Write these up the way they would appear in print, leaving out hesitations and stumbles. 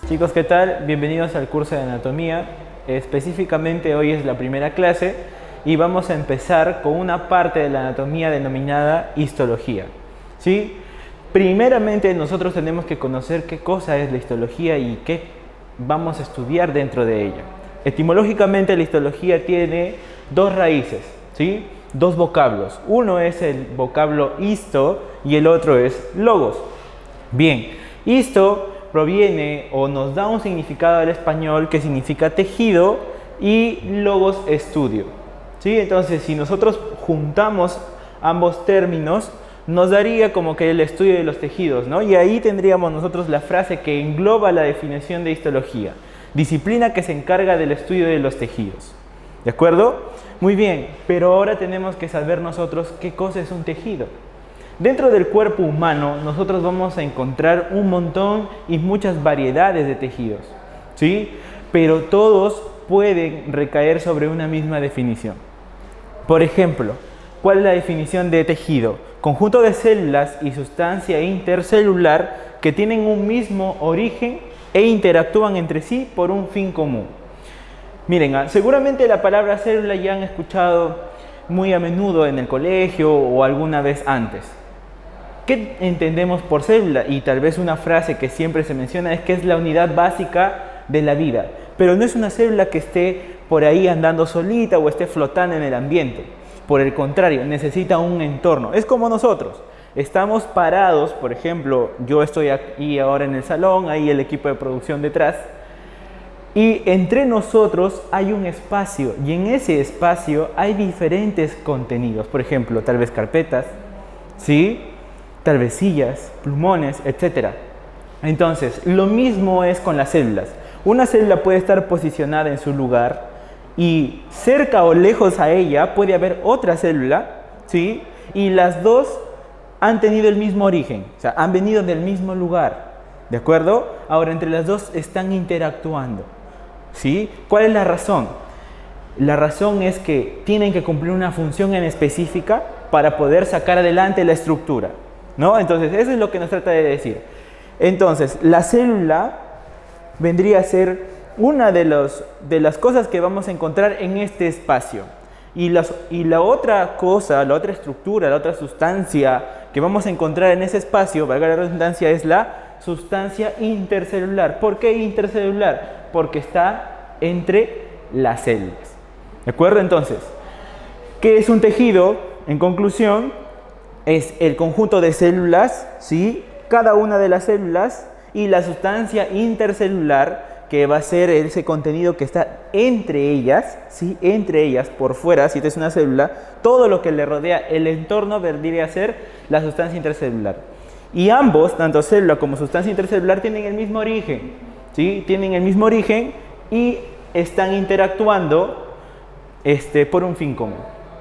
Chicos, ¿qué tal? Bienvenidos al curso de anatomía. Específicamente hoy es la primera clase y vamos a empezar con una parte de la anatomía denominada histología. ¿Sí? Primeramente nosotros tenemos que conocer qué cosa es la histología y qué vamos a estudiar dentro de ella. Etimológicamente la histología tiene dos raíces, ¿sí? Dos vocablos. Uno es el vocablo histo y el otro es logos. Bien, histo proviene o nos da un significado al español que significa tejido y logos estudio. ¿Sí? Entonces, si nosotros juntamos ambos términos, nos daría como que el estudio de los tejidos, ¿no? Y ahí tendríamos nosotros la frase que engloba la definición de histología: disciplina que se encarga del estudio de los tejidos. ¿De acuerdo? Muy bien, pero ahora tenemos que saber nosotros qué cosa es un tejido. Dentro del cuerpo humano nosotros vamos a encontrar un montón y muchas variedades de tejidos, ¿sí? Pero todos pueden recaer sobre una misma definición. Por ejemplo, ¿cuál es la definición de tejido? Conjunto de células y sustancia intercelular que tienen un mismo origen e interactúan entre sí por un fin común. Miren, seguramente la palabra célula ya han escuchado muy a menudo en el colegio o alguna vez antes. ¿Qué entendemos por célula? Y tal vez una frase que siempre se menciona es que es la unidad básica de la vida. Pero no es una célula que esté por ahí andando solita o esté flotando en el ambiente. Por el contrario, necesita un entorno. Es como nosotros. Estamos parados, por ejemplo, yo estoy aquí ahora en el salón, ahí el equipo de producción detrás. Y entre nosotros hay un espacio y en ese espacio hay diferentes contenidos. Por ejemplo, tal vez carpetas, ¿sí? Tal vez sillas, plumones, etc. Entonces, lo mismo es con las células. Una célula puede estar posicionada en su lugar y cerca o lejos a ella puede haber otra célula, ¿sí? Y las dos han tenido el mismo origen, o sea, han venido del mismo lugar, ¿de acuerdo? Ahora, entre las dos están interactuando, ¿sí? ¿Cuál es la razón? La razón es que tienen que cumplir una función en específica para poder sacar adelante la estructura, ¿no? Entonces, eso es lo que nos trata de decir. Entonces, la célula vendría a ser una de las cosas que vamos a encontrar en este espacio. Y la otra cosa, la otra estructura, la otra sustancia que vamos a encontrar en ese espacio, valga la redundancia, es la sustancia intercelular. ¿Por qué intercelular? Porque está entre las células. ¿De acuerdo? Entonces, ¿qué es un tejido? En conclusión, es el conjunto de células, ¿sí? Cada una de las células y la sustancia intercelular, que va a ser ese contenido que está entre ellas, ¿sí? Entre ellas, por fuera, si esta es una célula, todo lo que le rodea el entorno vendría a ser la sustancia intercelular. Y ambos, tanto célula como sustancia intercelular, tienen el mismo origen, ¿sí? Tienen el mismo origen y están interactuando por un fin común.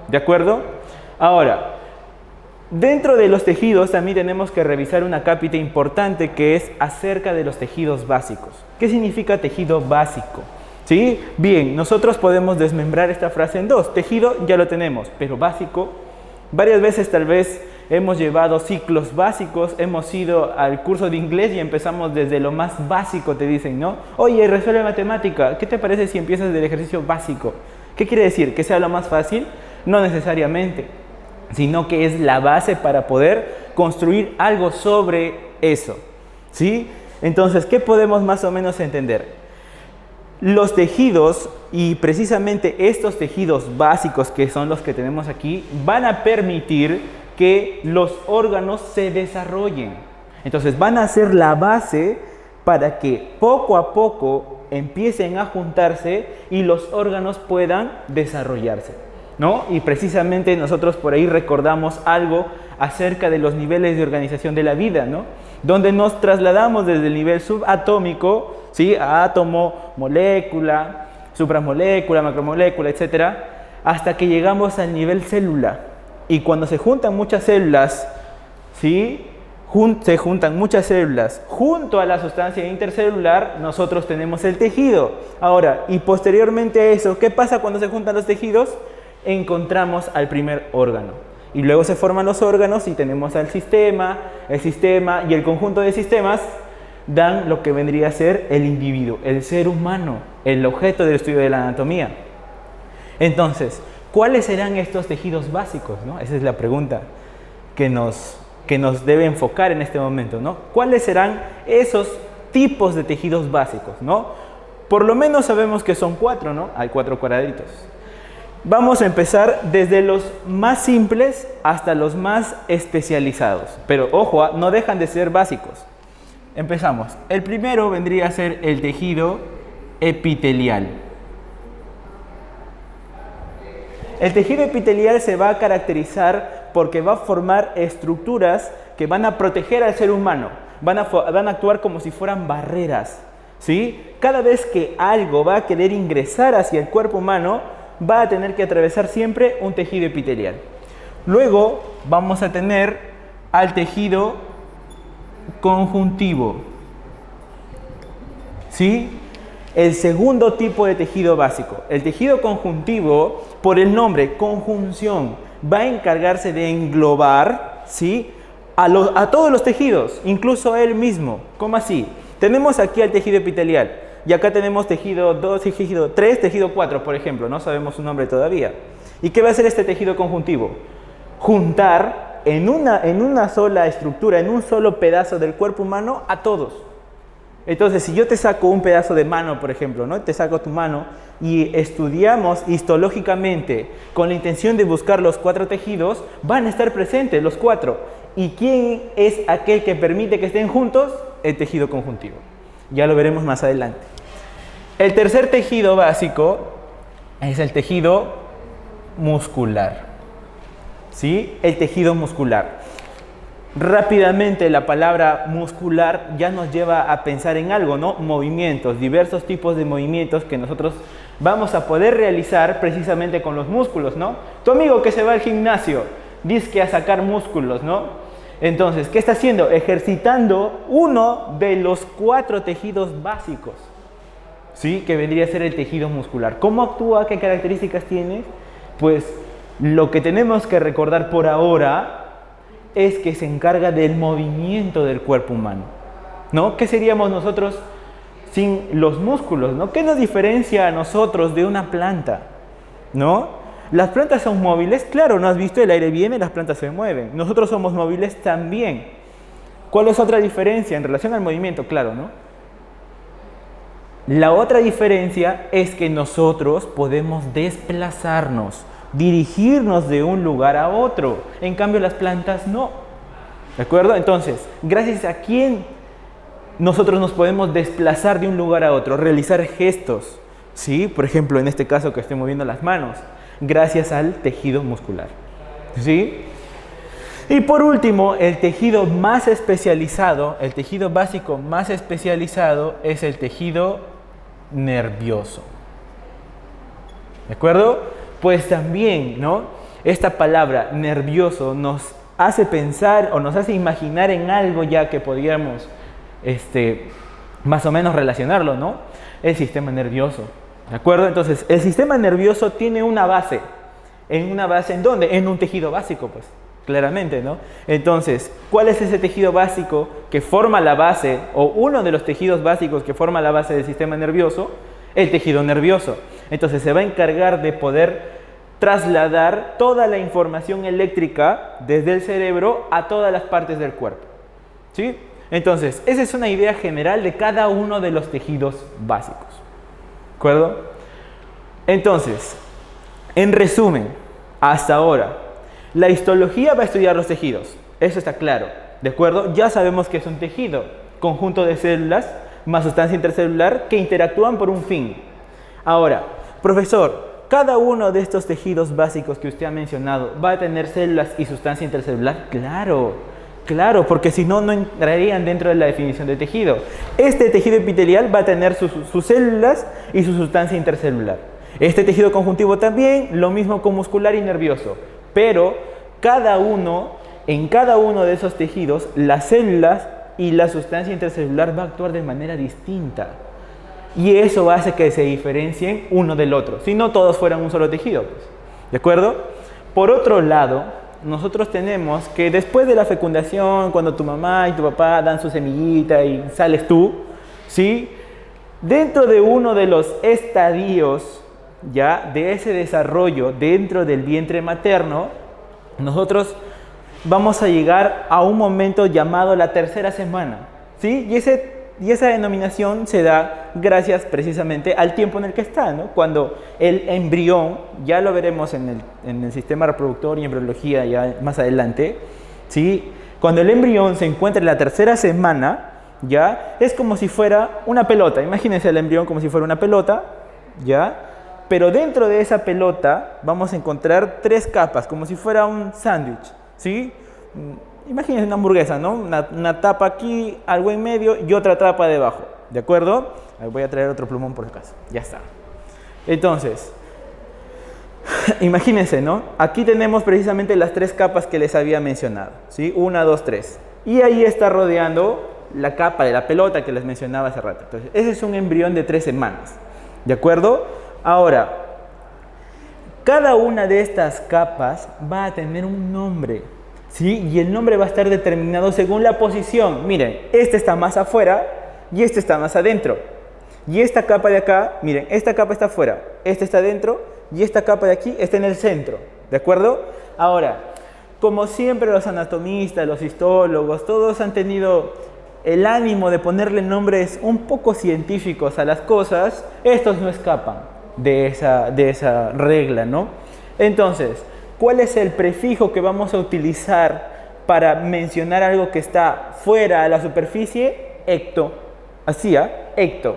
¿De acuerdo? Ahora, dentro de los tejidos también tenemos que revisar una cápita importante que es acerca de los tejidos básicos. ¿Qué significa tejido básico? ¿Sí? Bien, nosotros podemos desmembrar esta frase en dos. Tejido ya lo tenemos, pero básico, varias veces tal vez hemos llevado ciclos básicos, hemos ido al curso de inglés y empezamos desde lo más básico, te dicen, ¿no? Oye, resuelve matemática, ¿qué te parece si empiezas del ejercicio básico? ¿Qué quiere decir? ¿Que sea lo más fácil? No necesariamente, sino que es la base para poder construir algo sobre eso, ¿sí? Entonces, ¿qué podemos más o menos entender? Los tejidos, y precisamente estos tejidos básicos que son los que tenemos aquí, van a permitir que los órganos se desarrollen. Entonces, van a ser la base para que poco a poco empiecen a juntarse y los órganos puedan desarrollarse, ¿no? Y precisamente nosotros por ahí recordamos algo acerca de los niveles de organización de la vida, ¿no? Donde nos trasladamos desde el nivel subatómico, ¿sí? A átomo, molécula, supramolécula, macromolécula, etcétera, hasta que llegamos al nivel célula. Y cuando se juntan muchas células, ¿sí? Se juntan muchas células junto a la sustancia intercelular, nosotros tenemos el tejido. Ahora, y posteriormente a eso, ¿qué pasa cuando se juntan los tejidos? Encontramos al primer órgano. Y luego se forman los órganos y tenemos al sistema, el sistema y el conjunto de sistemas dan lo que vendría a ser el individuo, el ser humano, el objeto del estudio de la anatomía. Entonces, ¿cuáles serán estos tejidos básicos, ¿no? Esa es la pregunta que nos debe enfocar en este momento, ¿no? ¿Cuáles serán esos tipos de tejidos básicos, ¿no? Por lo menos sabemos que son 4, ¿no? Hay 4 cuadraditos. Vamos a empezar desde los más simples hasta los más especializados. Pero ojo, no dejan de ser básicos. Empezamos. El primero vendría a ser el tejido epitelial. El tejido epitelial se va a caracterizar porque va a formar estructuras que van a proteger al ser humano. Van a actuar como si fueran barreras, ¿sí? Cada vez que algo va a querer ingresar hacia el cuerpo humano, va a tener que atravesar siempre un tejido epitelial. Luego vamos a tener al tejido conjuntivo, ¿sí? El segundo tipo de tejido básico. El tejido conjuntivo, por el nombre conjunción, va a encargarse de englobar, ¿sí?, a todos los tejidos, incluso a él mismo. ¿Cómo así? Tenemos aquí al tejido epitelial y acá tenemos tejido 2, tejido 3, tejido 4, por ejemplo. No sabemos su nombre todavía. ¿Y qué va a hacer este tejido conjuntivo? Juntar en una sola estructura, en un solo pedazo del cuerpo humano a todos. Entonces, si yo te saco un pedazo de mano, por ejemplo, ¿no? Te saco tu mano y estudiamos histológicamente con la intención de buscar los 4 tejidos, van a estar presentes los 4. ¿Y quién es aquel que permite que estén juntos? El tejido conjuntivo. Ya lo veremos más adelante. El tercer tejido básico es el tejido muscular, ¿sí? El tejido muscular. Rápidamente la palabra muscular ya nos lleva a pensar en algo, ¿no? Movimientos, diversos tipos de movimientos que nosotros vamos a poder realizar precisamente con los músculos, ¿no? Tu amigo que se va al gimnasio, dice que a sacar músculos, ¿no? Entonces, ¿qué está haciendo? Ejercitando uno de los 4 tejidos básicos, ¿sí? Que vendría a ser el tejido muscular. ¿Cómo actúa? ¿Qué características tiene? Pues lo que tenemos que recordar por ahora es que se encarga del movimiento del cuerpo humano, ¿no? ¿Qué seríamos nosotros sin los músculos, ¿no? ¿Qué nos diferencia a nosotros de una planta, ¿no? ¿Las plantas son móviles? Claro, ¿no has visto? El aire viene, las plantas se mueven. Nosotros somos móviles también. ¿Cuál es otra diferencia en relación al movimiento? Claro, ¿no? La otra diferencia es que nosotros podemos desplazarnos, dirigirnos de un lugar a otro. En cambio, las plantas no. ¿De acuerdo? Entonces, gracias a quién nosotros nos podemos desplazar de un lugar a otro, realizar gestos, ¿sí? Por ejemplo, en este caso que estoy moviendo las manos, gracias al tejido muscular, ¿sí? Y por último, el tejido más especializado, el tejido básico más especializado es el tejido nervioso. ¿De acuerdo? Pues también, ¿no? Esta palabra nervioso nos hace pensar o nos hace imaginar en algo ya que podríamos más o menos relacionarlo, ¿no? El sistema nervioso. ¿De acuerdo? Entonces, el sistema nervioso tiene una base. ¿En una base en dónde? En un tejido básico, pues, claramente, ¿no? Entonces, ¿cuál es ese tejido básico que forma la base, o uno de los tejidos básicos que forma la base del sistema nervioso? El tejido nervioso. Entonces, se va a encargar de poder trasladar toda la información eléctrica desde el cerebro a todas las partes del cuerpo, ¿sí? Entonces, esa es una idea general de cada uno de los tejidos básicos. ¿De acuerdo? Entonces, en resumen, hasta ahora, la histología va a estudiar los tejidos. Eso está claro. ¿De acuerdo? Ya sabemos que es un tejido, conjunto de células más sustancia intercelular que interactúan por un fin. Ahora, profesor, ¿cada uno de estos tejidos básicos que usted ha mencionado va a tener células y sustancia intercelular? Claro, porque si no, no entrarían dentro de la definición de tejido. Este tejido epitelial va a tener sus células y su sustancia intercelular. Este tejido conjuntivo también, lo mismo con muscular y nervioso. Pero en cada uno de esos tejidos, las células y la sustancia intercelular va a actuar de manera distinta. Y eso hace que se diferencien uno del otro. Si no, todos fueran un solo tejido, pues. ¿De acuerdo? Por otro lado, nosotros tenemos que después de la fecundación, cuando tu mamá y tu papá dan su semillita y sales tú, ¿sí? Dentro de uno de los estadios, ya, de ese desarrollo dentro del vientre materno, nosotros vamos a llegar a un momento llamado la tercera semana, ¿sí? Y esa denominación se da gracias precisamente al tiempo en el que está, ¿no? Cuando el embrión, ya lo veremos en el sistema reproductor y embriología ya más adelante, ¿sí? Cuando el embrión se encuentra en la tercera semana, ya es como si fuera una pelota. Imagínense el embrión como si fuera una pelota, ¿ya? Pero dentro de esa pelota vamos a encontrar 3 capas, como si fuera un sándwich, ¿sí? Imagínense una hamburguesa, ¿no? Una tapa aquí, algo en medio y otra tapa debajo, ¿de acuerdo? Ahí voy a traer otro plumón por si acaso, ya está. Entonces, imagínense, ¿no? Aquí tenemos precisamente las 3 capas que les había mencionado, ¿sí? 1, 2, 3. Y ahí está rodeando la capa de la pelota que les mencionaba hace rato. Entonces, ese es un embrión de 3 semanas, ¿de acuerdo? Ahora, cada una de estas capas va a tener un nombre, ¿sí? Y el nombre va a estar determinado según la posición. Miren, este está más afuera y este está más adentro. Y esta capa de acá, miren, esta capa está afuera, esta está adentro y esta capa de aquí está en el centro, ¿de acuerdo? Ahora, como siempre los anatomistas, los histólogos, todos han tenido el ánimo de ponerle nombres un poco científicos a las cosas, estos no escapan de esa regla, ¿no? Entonces, ¿cuál es el prefijo que vamos a utilizar para mencionar algo que está fuera a la superficie? Ecto. Así, ecto.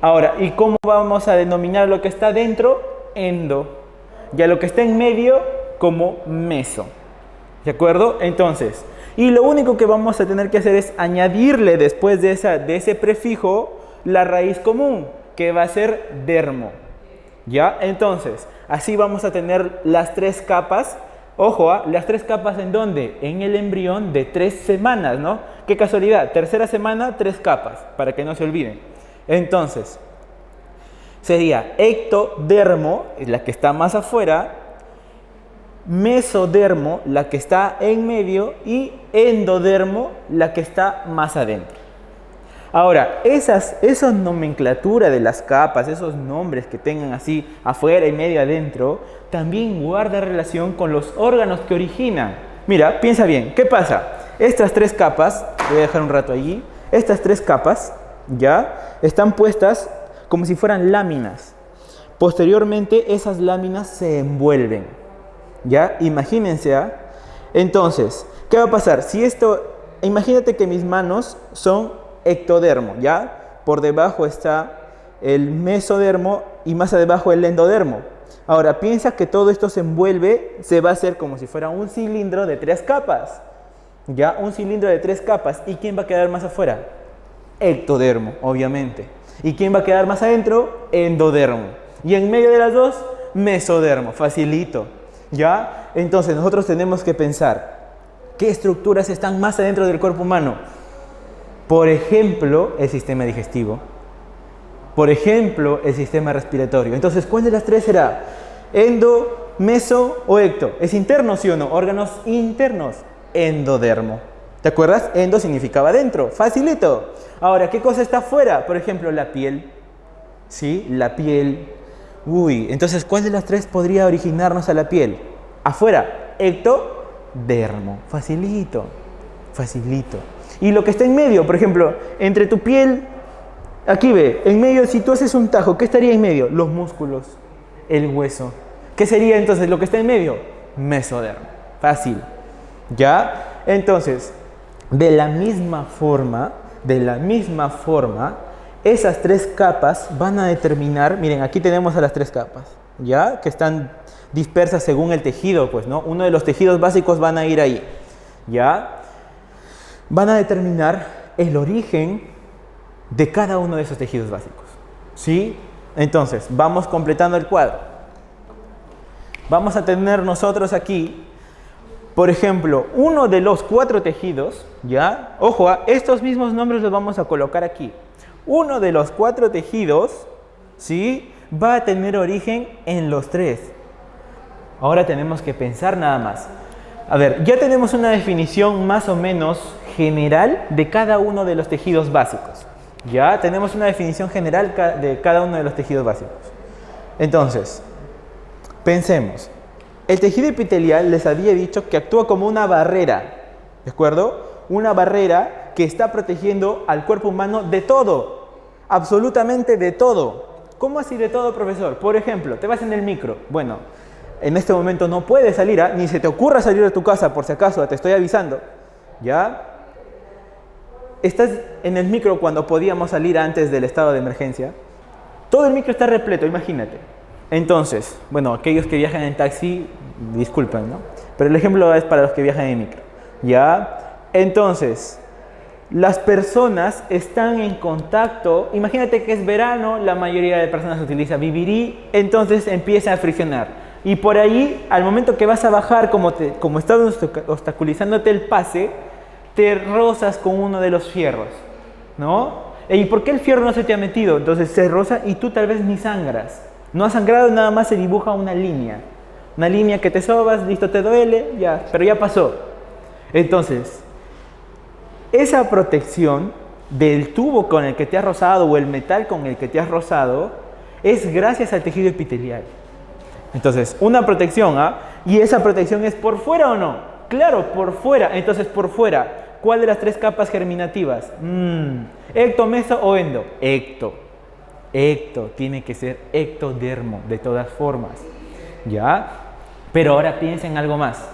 Ahora, ¿y cómo vamos a denominar lo que está dentro? Endo. Y a lo que está en medio, como meso. ¿De acuerdo? Entonces, y lo único que vamos a tener que hacer es añadirle después de ese prefijo la raíz común, que va a ser dermo. ¿Ya? Entonces, así vamos a tener las 3 capas. Ojo, las 3 capas ¿en dónde? En el embrión de 3 semanas, ¿no? Qué casualidad, tercera semana, 3 capas, para que no se olviden. Entonces, sería ectodermo, la que está más afuera, mesodermo, la que está en medio, y endodermo, la que está más adentro. Ahora, esa nomenclatura de las capas, esos nombres que tengan así afuera y medio adentro, también guarda relación con los órganos que originan. Mira, piensa bien, ¿qué pasa? Estas 3 capas, voy a dejar un rato allí, estas 3 capas, ya, están puestas como si fueran láminas. Posteriormente, esas láminas se envuelven, ¿ya? Imagínense, Entonces, ¿qué va a pasar? Si imagínate que mis manos son ectodermo, ¿ya? Por debajo está el mesodermo y más abajo el endodermo. Ahora, piensa que todo esto se envuelve, se va a hacer como si fuera un cilindro de 3 capas, ¿ya? Un cilindro de 3 capas. ¿Y quién va a quedar más afuera? Ectodermo, obviamente. ¿Y quién va a quedar más adentro? Endodermo. Y en medio de las dos, mesodermo, facilito, ¿ya? Entonces, nosotros tenemos que pensar, ¿qué estructuras están más adentro del cuerpo humano? Por ejemplo, el sistema digestivo. Por ejemplo, el sistema respiratorio. Entonces, ¿cuál de las 3 será? ¿Endo, meso o ecto? ¿Es interno, sí o no? Órganos internos. Endodermo. ¿Te acuerdas? Endo significaba dentro. Facilito. Ahora, ¿qué cosa está afuera? Por ejemplo, la piel. ¿Sí? La piel. Uy, entonces, ¿cuál de las 3 podría originarnos a la piel? Afuera. Ectodermo. Facilito. Facilito. Y lo que está en medio, por ejemplo, entre tu piel, aquí ve, en medio, si tú haces un tajo, ¿qué estaría en medio? Los músculos, el hueso. ¿Qué sería entonces lo que está en medio? Mesodermo. Fácil. ¿Ya? Entonces, de la misma forma, esas 3 capas van a determinar, miren, aquí tenemos a las 3 capas, ¿ya? Que están dispersas según el tejido, pues, ¿no? Uno de los tejidos básicos van a ir ahí, ¿ya? Van a determinar el origen de cada uno de esos tejidos básicos, ¿sí? Entonces, vamos completando el cuadro. Vamos a tener nosotros aquí, por ejemplo, uno de los 4 tejidos, ¿ya? Ojo, estos mismos nombres los vamos a colocar aquí. Uno de los 4 tejidos, ¿sí? Va a tener origen en los 3. Ahora tenemos que pensar nada más. A ver, ya tenemos una definición más o menos general de cada uno de los tejidos básicos. Ya tenemos una definición general de cada uno de los tejidos básicos. Entonces, pensemos. El tejido epitelial les había dicho que actúa como una barrera, ¿de acuerdo? Una barrera que está protegiendo al cuerpo humano de todo, absolutamente de todo. ¿Cómo así de todo, profesor? Por ejemplo, te vas en el micro. Bueno, en este momento no puedes salir, ni se te ocurra salir de tu casa, por si acaso, te estoy avisando. ¿Ya? Estás en el micro cuando podíamos salir antes del estado de emergencia. Todo el micro está repleto, imagínate. Entonces, bueno, aquellos que viajan en taxi, disculpen, ¿no? Pero el ejemplo es para los que viajan en micro. ¿Ya? Entonces, las personas están en contacto. Imagínate que es verano, la mayoría de personas utiliza BBD, entonces empieza a friccionar. Y por ahí, al momento que vas a bajar, como está obstaculizándote el pase, te rozas con uno de los fierros, ¿no? ¿Y por qué el fierro no se te ha metido? Entonces se roza y tú tal vez ni sangras. No has sangrado, nada más se dibuja una línea. Una línea que te sobas, listo, te duele, ya, pero ya pasó. Entonces, esa protección del tubo con el que te has rozado o el metal con el que te has rozado es gracias al tejido epitelial. Entonces, una protección, ¿ah? ¿Y esa protección es por fuera o no? Claro, por fuera. Entonces, por fuera. ¿Cuál de las tres capas germinativas? ¿Ecto, meso o endo? Ecto. Ecto. Tiene que ser ectodermo, de todas formas. ¿Ya? Pero ahora piensa en algo más.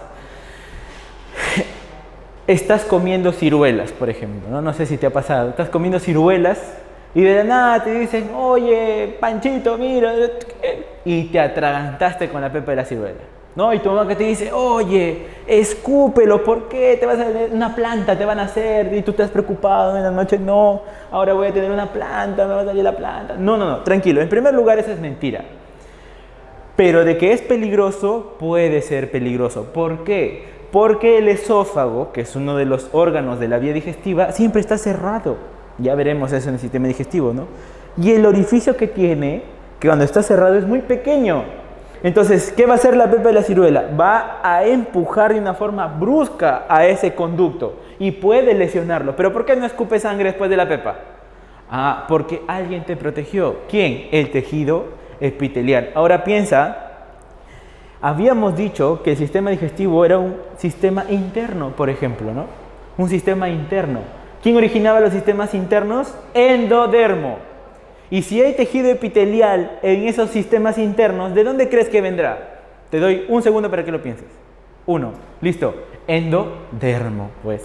Estás comiendo ciruelas, por ejemplo, ¿no? No sé si te ha pasado. Estás comiendo ciruelas y de la nada te dicen, oye, Panchito, mira, y te atragantaste con la pepa de la ciruela, ¿no? Y tu mamá que te dice, oye, escúpelo, ¿por qué? Te vas a tener una planta, te van a hacer, y tú te has preocupado en la noche, no, ahora voy a tener una planta, me va a salir la planta. No, tranquilo, en primer lugar eso es mentira. Pero de que es peligroso, puede ser peligroso. ¿Por qué? Porque el esófago, que es uno de los órganos de la vía digestiva, siempre está cerrado. Ya veremos eso en el sistema digestivo, ¿no? Y el orificio que tiene, que cuando está cerrado es muy pequeño. Entonces, ¿qué va a hacer la pepa de la ciruela? Va a empujar de una forma brusca a ese conducto y puede lesionarlo. ¿Pero por qué no escupe sangre después de la pepa? Ah, porque alguien te protegió. ¿Quién? El tejido epitelial. Ahora piensa, habíamos dicho que el sistema digestivo era un sistema interno, por ejemplo, ¿no? Un sistema interno. ¿Quién originaba los sistemas internos? Endodermo. Y si hay tejido epitelial en esos sistemas internos, ¿de dónde crees que vendrá? Te doy un segundo para que lo pienses. 1, listo. Endodermo, pues.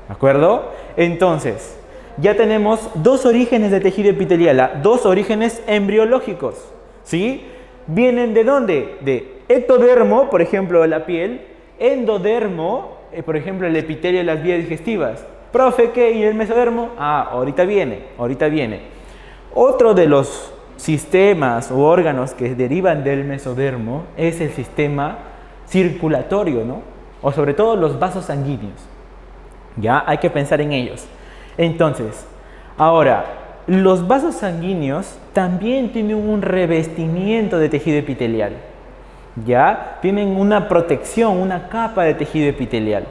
¿De acuerdo? Entonces, ya tenemos dos orígenes de tejido epitelial, dos orígenes embriológicos, ¿sí? ¿Vienen de dónde? De ectodermo, por ejemplo, la piel, endodermo, por ejemplo, el epitelio de las vías digestivas. Profe, ¿qué? ¿Y el mesodermo? Ah, ahorita viene. Otro de los sistemas u órganos que derivan del mesodermo es el sistema circulatorio, ¿no? O sobre todo los vasos sanguíneos. Ya hay que pensar en ellos. Entonces, ahora, los vasos sanguíneos también tienen un revestimiento de tejido epitelial. ¿Ya? Tienen una protección, una capa de tejido epitelial.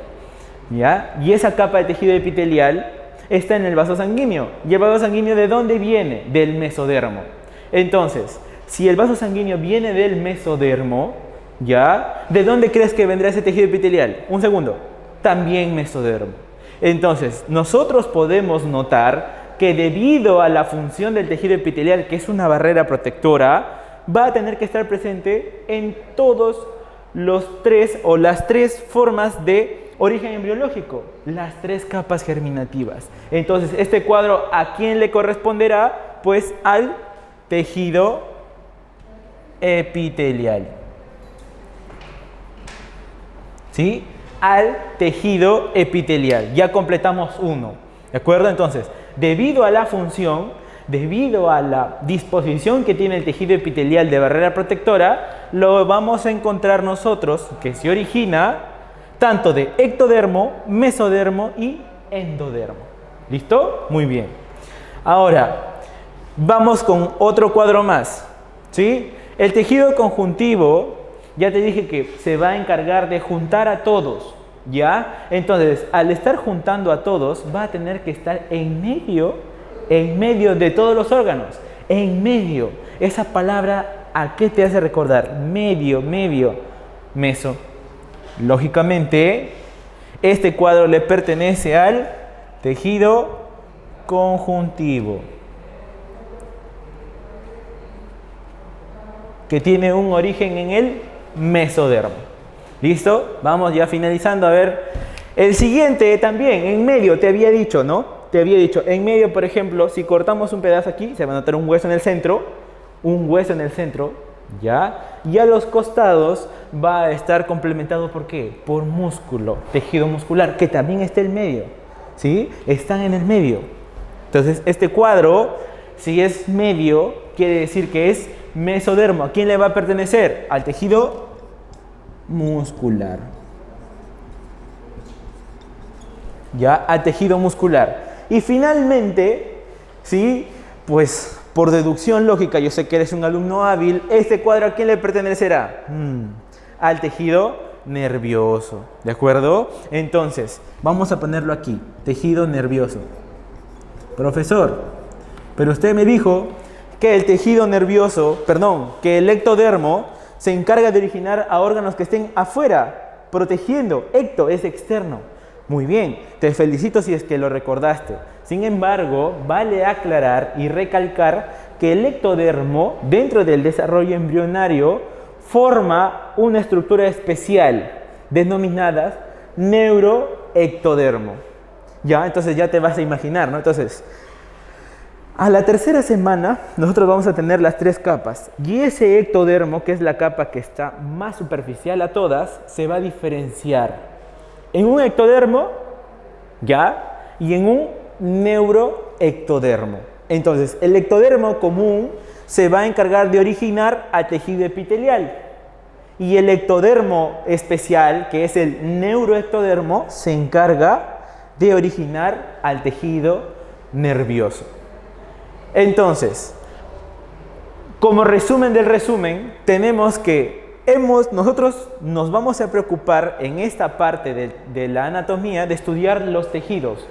¿Ya? Y esa capa de tejido epitelial está en el vaso sanguíneo. ¿Y el vaso sanguíneo de dónde viene? Del mesodermo. Entonces, si el vaso sanguíneo viene del mesodermo, ¿ya? ¿De dónde crees que vendrá ese tejido epitelial? Un segundo. También mesodermo. Entonces, nosotros podemos notar que debido a la función del tejido epitelial, que es una barrera protectora, va a tener que estar presente en todos los tres o las tres formas de origen embriológico, las tres capas germinativas. Entonces, este cuadro, ¿a quién le corresponderá? Pues al tejido epitelial. ¿Sí? Al tejido epitelial. Ya completamos uno. ¿De acuerdo? Entonces, debido a la función, debido a la disposición que tiene el tejido epitelial de barrera protectora, lo vamos a encontrar nosotros que se origina tanto de ectodermo, mesodermo y endodermo. ¿Listo? Muy bien. Ahora, vamos con otro cuadro más. ¿Sí? El tejido conjuntivo Ya te dije que se va a encargar de juntar a todos, ¿ya? Entonces, al estar juntando a todos, va a tener que estar en medio de todos los órganos. En medio. Esa palabra, ¿a qué te hace recordar? Medio, meso. Lógicamente, este cuadro le pertenece al tejido conjuntivo, que tiene un origen en el mesodermo. ¿Listo? Vamos ya finalizando. A ver, el siguiente también, en medio, te había dicho, ¿no? Te había dicho, en medio, por ejemplo, si cortamos un pedazo aquí, se va a notar un hueso en el centro, ¿ya? Y a los costados va a estar complementado, ¿por qué? Por músculo, tejido muscular, que también está en el medio, ¿sí? Están en el medio. Entonces, este cuadro, si es medio, quiere decir que es mesodermo. ¿A quién le va a pertenecer? Al tejido muscular. Ya, al tejido muscular. Y finalmente, ¿sí? Pues por deducción lógica, yo sé que eres un alumno hábil, este cuadro ¿a quién le pertenecerá? Al tejido nervioso, ¿de acuerdo? Entonces, vamos a ponerlo aquí, tejido nervioso. Profesor, pero usted me dijo que el tejido nervioso, que el ectodermo se encarga de originar a órganos que estén afuera, protegiendo. Ecto es externo. Muy bien, te felicito si es que lo recordaste. Sin embargo, vale aclarar y recalcar que el ectodermo, dentro del desarrollo embrionario, forma una estructura especial denominada neuroectodermo. Ya, entonces ya te vas a imaginar, ¿no? Entonces, a la tercera semana, nosotros vamos a tener las 3 capas. Y ese ectodermo, que es la capa que está más superficial a todas, se va a diferenciar en un ectodermo, ¿ya? Y en un neuroectodermo. Entonces, el ectodermo común se va a encargar de originar al tejido epitelial. Y el ectodermo especial, que es el neuroectodermo, se encarga de originar al tejido nervioso. Entonces, como resumen del resumen, tenemos que nosotros nos vamos a preocupar en esta parte de la anatomía de estudiar los tejidos,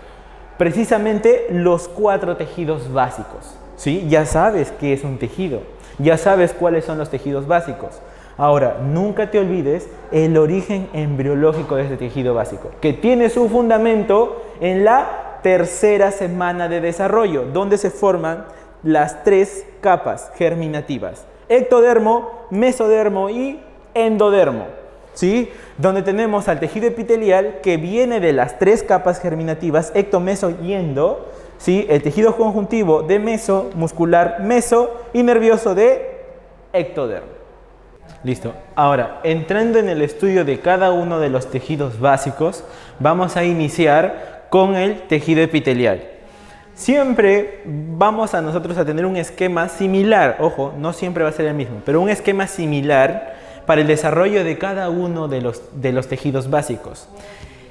precisamente los 4 tejidos básicos, ¿sí? Ya sabes qué es un tejido, ya sabes cuáles son los tejidos básicos. Ahora, nunca te olvides el origen embriológico de este tejido básico, que tiene su fundamento en la tercera semana de desarrollo, donde se forman las 3 capas germinativas: ectodermo, mesodermo y endodermo, ¿sí? Donde tenemos al tejido epitelial, que viene de las 3 capas germinativas, ecto, meso y endo, ¿sí? El tejido conjuntivo de meso, muscular meso y nervioso de ectodermo. Listo. Ahora, entrando en el estudio de cada uno de los tejidos básicos, vamos a iniciar con el tejido epitelial. Siempre vamos a nosotros a tener un esquema similar, ojo, no siempre va a ser el mismo, pero un esquema similar para el desarrollo de cada uno de los tejidos básicos.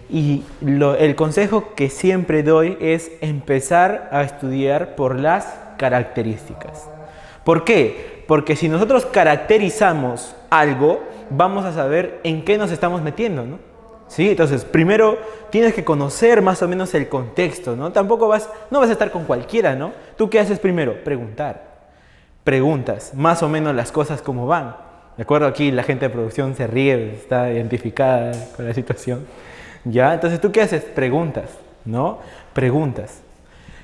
Y el consejo que siempre doy es empezar a estudiar por las características. ¿Por qué? Porque si nosotros caracterizamos algo, vamos a saber en qué nos estamos metiendo, ¿no? ¿Sí? Entonces, primero tienes que conocer más o menos el contexto, ¿no? No vas a estar con cualquiera, ¿no? ¿Tú qué haces primero? Preguntar. Preguntas más o menos las cosas como van. De acuerdo, aquí la gente de producción se ríe, está identificada con la situación. ¿Ya? Entonces, ¿tú qué haces? Preguntas, ¿no? Preguntas.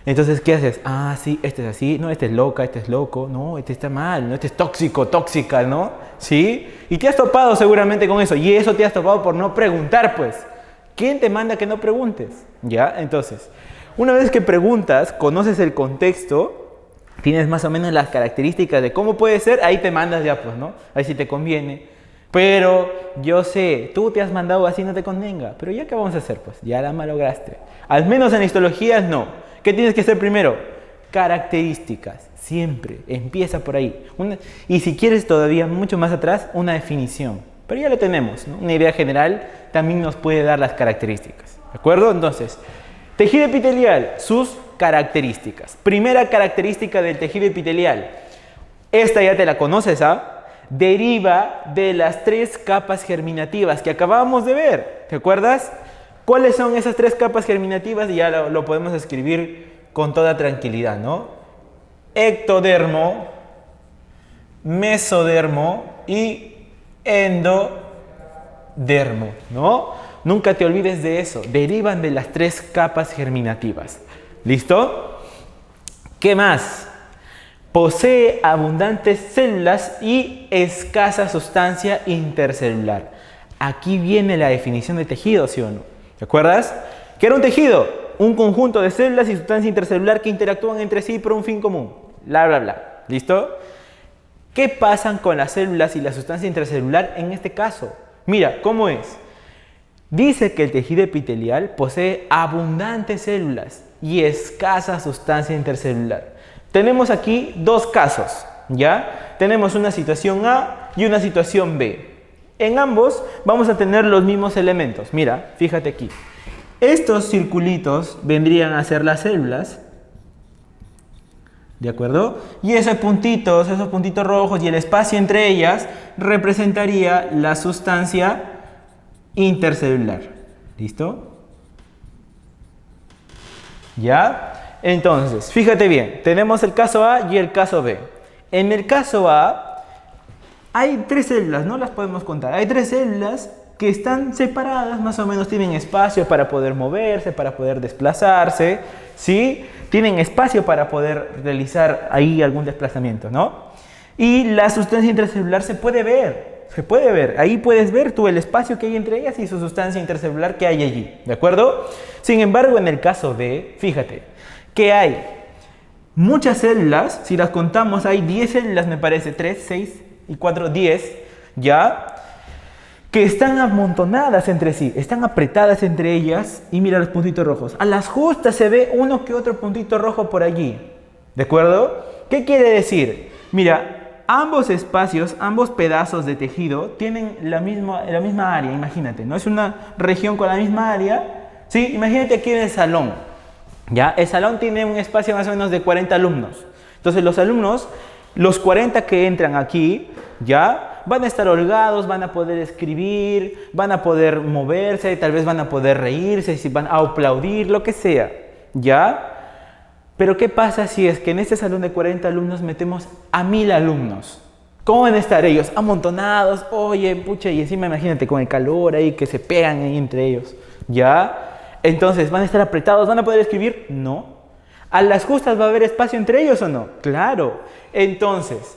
Entonces, ¿qué haces? Ah, sí, este es así, no, este es loca, este es loco, no, este está mal, no, este es tóxico, tóxica, ¿no? ¿Sí? Y te has topado seguramente con eso, y eso te has topado por no preguntar, pues. ¿Quién te manda que no preguntes? ¿Ya? Entonces, una vez que preguntas, conoces el contexto, tienes más o menos las características de cómo puede ser, ahí te mandas ya, pues, ¿no? Ahí sí te conviene. Pero yo sé, tú te has mandado así, no te convenga. Pero ya, ¿qué vamos a hacer? Pues ya la malograste. Al menos en histologías no. ¿Qué tienes que hacer primero? Características. Siempre. Empieza por ahí. Y si quieres todavía mucho más atrás, una definición. Pero ya lo tenemos, ¿no? Una idea general también nos puede dar las características. ¿De acuerdo? Entonces, tejido epitelial, sus características. Primera característica del tejido epitelial. Esta ya te la conoces, ¿ah? deriva de las 3 capas germinativas que acabamos de ver. ¿Te acuerdas? ¿Cuáles son esas 3 capas germinativas? Y ya lo podemos escribir con toda tranquilidad, ¿no? Ectodermo, mesodermo y endodermo, ¿no? Nunca te olvides de eso. Derivan de las 3 capas germinativas. ¿Listo? ¿Qué más? Posee abundantes células y escasa sustancia intercelular. Aquí viene la definición de tejido, ¿sí o no? ¿Te acuerdas? ¿Qué era un tejido? Un conjunto de células y sustancia intercelular que interactúan entre sí por un fin común. Bla, bla, bla. ¿Listo? ¿Qué pasan con las células y la sustancia intercelular en este caso? Mira, ¿cómo es? Dice que el tejido epitelial posee abundantes células y escasa sustancia intercelular. Tenemos aquí 2 casos, ¿ya? Tenemos una situación A y una situación B. En ambos vamos a tener los mismos elementos. Mira, fíjate aquí. Estos circulitos vendrían a ser las células, ¿de acuerdo? Y esos puntitos rojos y el espacio entre ellas representaría la sustancia intercelular. ¿Listo? ¿Ya? Entonces, fíjate bien, tenemos el caso A y el caso B. En el caso A hay 3 células, no las podemos contar. Hay 3 células que están separadas, más o menos tienen espacio para poder moverse, para poder desplazarse, ¿sí? Tienen espacio para poder realizar ahí algún desplazamiento, ¿no? Y la sustancia intercelular se puede ver. Ahí puedes ver tú el espacio que hay entre ellas y su sustancia intercelular que hay allí, ¿de acuerdo? Sin embargo, en el caso B, fíjate, que hay muchas células, si las contamos hay 10 células me parece, 3, 6 y 4, 10, ¿ya? Que están amontonadas entre sí, están apretadas entre ellas y mira los puntitos rojos. A las justas se ve uno que otro puntito rojo por allí, ¿de acuerdo? ¿Qué quiere decir? Mira, ambos espacios, ambos pedazos de tejido tienen la misma área, imagínate, ¿no? Es una región con la misma área, ¿sí? Imagínate aquí en el salón. ¿Ya? El salón tiene un espacio más o menos de 40 alumnos. Entonces los alumnos, los 40 que entran aquí, ¿ya? Van a estar holgados, van a poder escribir, van a poder moverse, tal vez van a poder reírse, si van a aplaudir, lo que sea, ¿ya? Pero ¿qué pasa si es que en este salón de 40 alumnos metemos a 1000 alumnos? ¿Cómo van a estar ellos? Amontonados, oye, pucha, y encima imagínate con el calor ahí que se pegan ahí entre ellos, ¿ya? Entonces, ¿van a estar apretados? ¿Van a poder escribir? No. ¿A las justas va a haber espacio entre ellos o no? Claro. Entonces,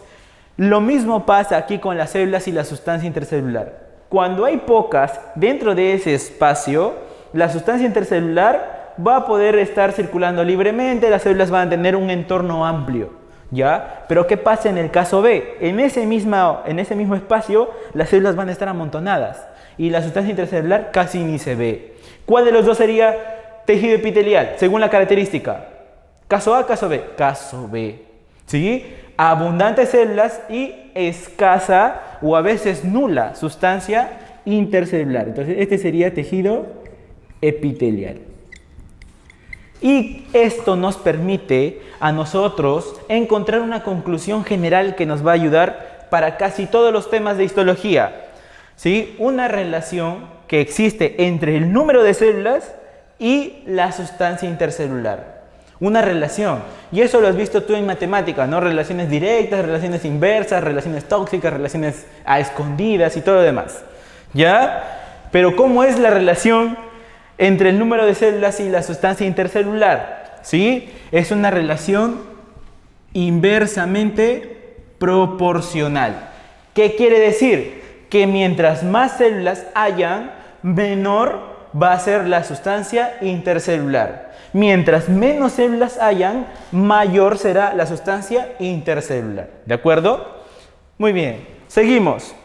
lo mismo pasa aquí con las células y la sustancia intercelular. Cuando hay pocas dentro de ese espacio, la sustancia intercelular va a poder estar circulando libremente, las células van a tener un entorno amplio, ¿ya? Pero ¿qué pasa en el caso B? En ese mismo espacio, las células van a estar amontonadas y la sustancia intercelular casi ni se ve. ¿Cuál de los dos sería tejido epitelial, según la característica? ¿Caso A, caso B? Caso B. ¿Sí? Abundantes células y escasa o a veces nula sustancia intercelular. Entonces, este sería tejido epitelial. Y esto nos permite a nosotros encontrar una conclusión general que nos va a ayudar para casi todos los temas de histología. ¿Sí? Una relación que existe entre el número de células y la sustancia intercelular. Una relación. Y eso lo has visto tú en matemática, ¿no? Relaciones directas, relaciones inversas, relaciones tóxicas, relaciones a escondidas y todo lo demás. ¿Ya? Pero ¿cómo es la relación entre el número de células y la sustancia intercelular? ¿Sí? Es una relación inversamente proporcional. ¿Qué quiere decir? Que mientras más células hayan, menor va a ser la sustancia intercelular. Mientras menos células hayan, mayor será la sustancia intercelular. ¿De acuerdo? Muy bien, seguimos.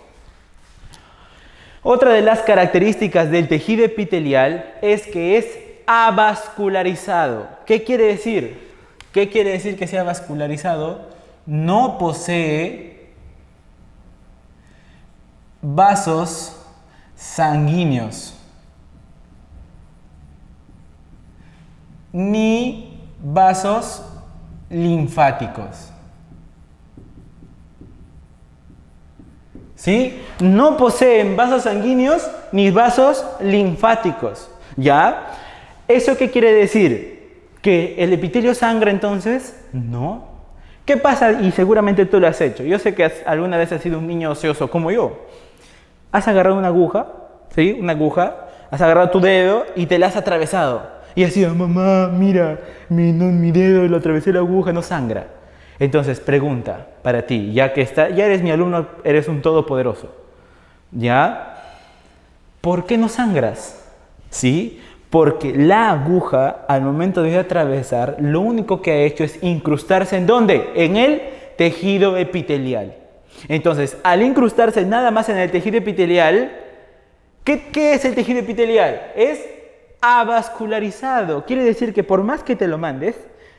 Otra de las características del tejido epitelial es que es avascularizado. ¿Qué quiere decir? ¿Qué quiere decir que sea vascularizado? No posee vasos sanguíneos ni vasos linfáticos. ¿Sí? No poseen vasos sanguíneos ni vasos linfáticos, ¿ya? ¿Eso qué quiere decir? ¿Que el epitelio sangra entonces? No. ¿Qué pasa? Y seguramente tú lo has hecho. Yo sé que alguna vez has sido un niño ocioso como yo. Has agarrado una aguja, ¿sí? Una aguja, has agarrado tu dedo y te la has atravesado. Y has dicho, mamá, mira, mi dedo, lo atravesé la aguja, no sangra. Entonces, pregunta para ti, ya eres mi alumno, eres un todopoderoso. ¿Ya? ¿Por qué no sangras? ¿Sí? Porque la aguja, al momento de atravesar, lo único que ha hecho es incrustarse ¿en dónde? En el tejido epitelial. Entonces, al incrustarse nada más en el tejido epitelial, ¿qué es el tejido epitelial? Es avascularizado. Quiere decir que por más que te lo mandes,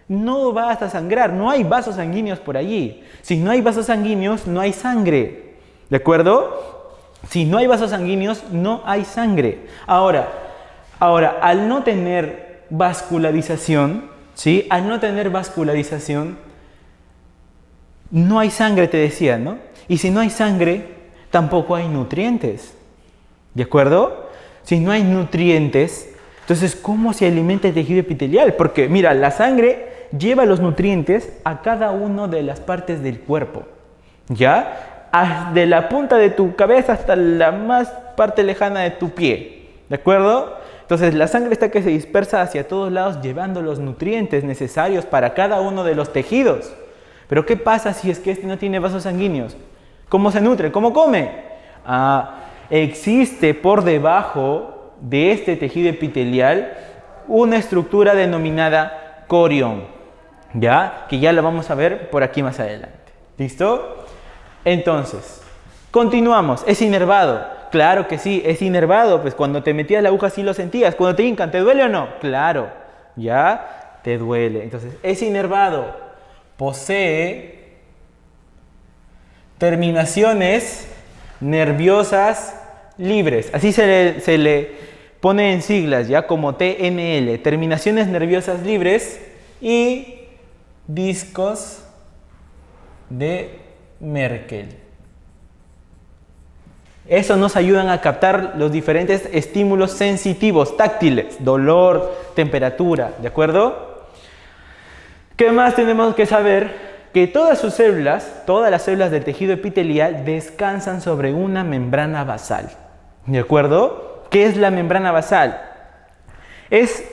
no vas a sangrar. No hay vasos sanguíneos por allí. Si no hay vasos sanguíneos, no hay sangre. ¿De acuerdo? Si no hay vasos sanguíneos, no hay sangre. Ahora, al no tener vascularización, ¿sí? Al no tener vascularización, no hay sangre, te decía, ¿no? Y si no hay sangre, tampoco hay nutrientes. ¿De acuerdo? Si no hay nutrientes, entonces, ¿cómo se alimenta el tejido epitelial? Porque, mira, la sangre lleva los nutrientes a cada una de las partes del cuerpo. ¿Ya? De la punta de tu cabeza hasta la más parte lejana de tu pie. ¿De acuerdo? Entonces, la sangre está que se dispersa hacia todos lados llevando los nutrientes necesarios para cada uno de los tejidos. Pero, ¿qué pasa si es que este no tiene vasos sanguíneos? ¿Cómo se nutre? ¿Cómo come? Existe por debajo de este tejido epitelial una estructura denominada corión, ¿ya? Que ya la vamos a ver por aquí más adelante. ¿Listo? Entonces, continuamos. ¿Es inervado? Claro que sí, es inervado. Pues cuando te metías la aguja sí lo sentías. Cuando te hincan, ¿te duele o no? Claro, ya te duele. Entonces, es inervado. Posee terminaciones nerviosas libres. Así se le pone en siglas, ya como TNL. Terminaciones nerviosas libres y discos de Merkel. Eso nos ayudan a captar los diferentes estímulos sensitivos, táctiles, dolor, temperatura, ¿de acuerdo? ¿Qué más tenemos que saber? Que todas las células del tejido epitelial descansan sobre una membrana basal, ¿de acuerdo? ¿Qué es la membrana basal? Es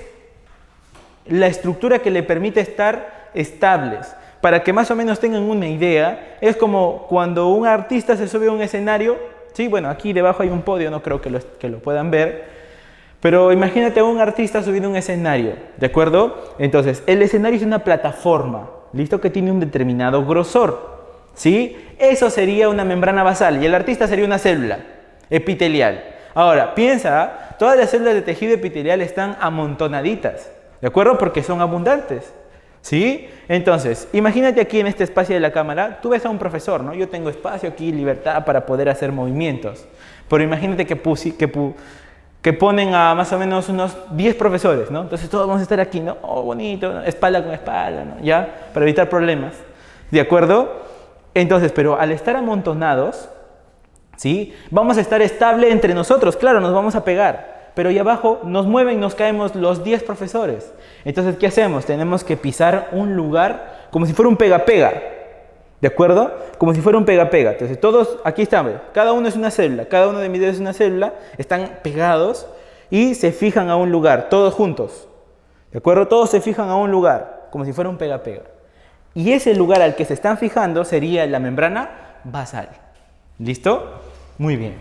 la estructura que le permite estar estables. Para que más o menos tengan una idea, es como cuando un artista se sube a un escenario, ¿sí? Bueno, aquí debajo hay un podio, no creo que lo puedan ver, pero imagínate a un artista subiendo a un escenario, ¿de acuerdo? Entonces, el escenario es una plataforma, ¿listo? Que tiene un determinado grosor, ¿sí? Eso sería una membrana basal y el artista sería una célula epitelial. Ahora, piensa, todas las células de tejido epitelial están amontonaditas, ¿de acuerdo? Porque son abundantes, ¿sí? Entonces, imagínate aquí en este espacio de la cámara, tú ves a un profesor, ¿no? Yo tengo espacio aquí, libertad para poder hacer movimientos. Pero imagínate que ponen a más o menos unos 10 profesores, ¿no? Entonces todos vamos a estar aquí, ¿no? Oh, bonito, ¿no? Espalda con espalda, ¿no? ¿Ya? Para evitar problemas, ¿de acuerdo? Entonces, pero al estar amontonados, ¿sí? Vamos a estar estable entre nosotros, claro, nos vamos a pegar, pero ahí abajo nos mueven, nos caemos los 10 profesores. Entonces, ¿qué hacemos? Tenemos que pisar un lugar como si fuera un pega-pega, ¿de acuerdo? Como si fuera un pega-pega. Entonces, todos, aquí están, cada uno es una célula, cada uno de mis dedos es una célula, están pegados y se fijan a un lugar, todos juntos, ¿de acuerdo? Todos se fijan a un lugar, como si fuera un pega-pega. Y ese lugar al que se están fijando sería la membrana basal. ¿Listo? Muy bien.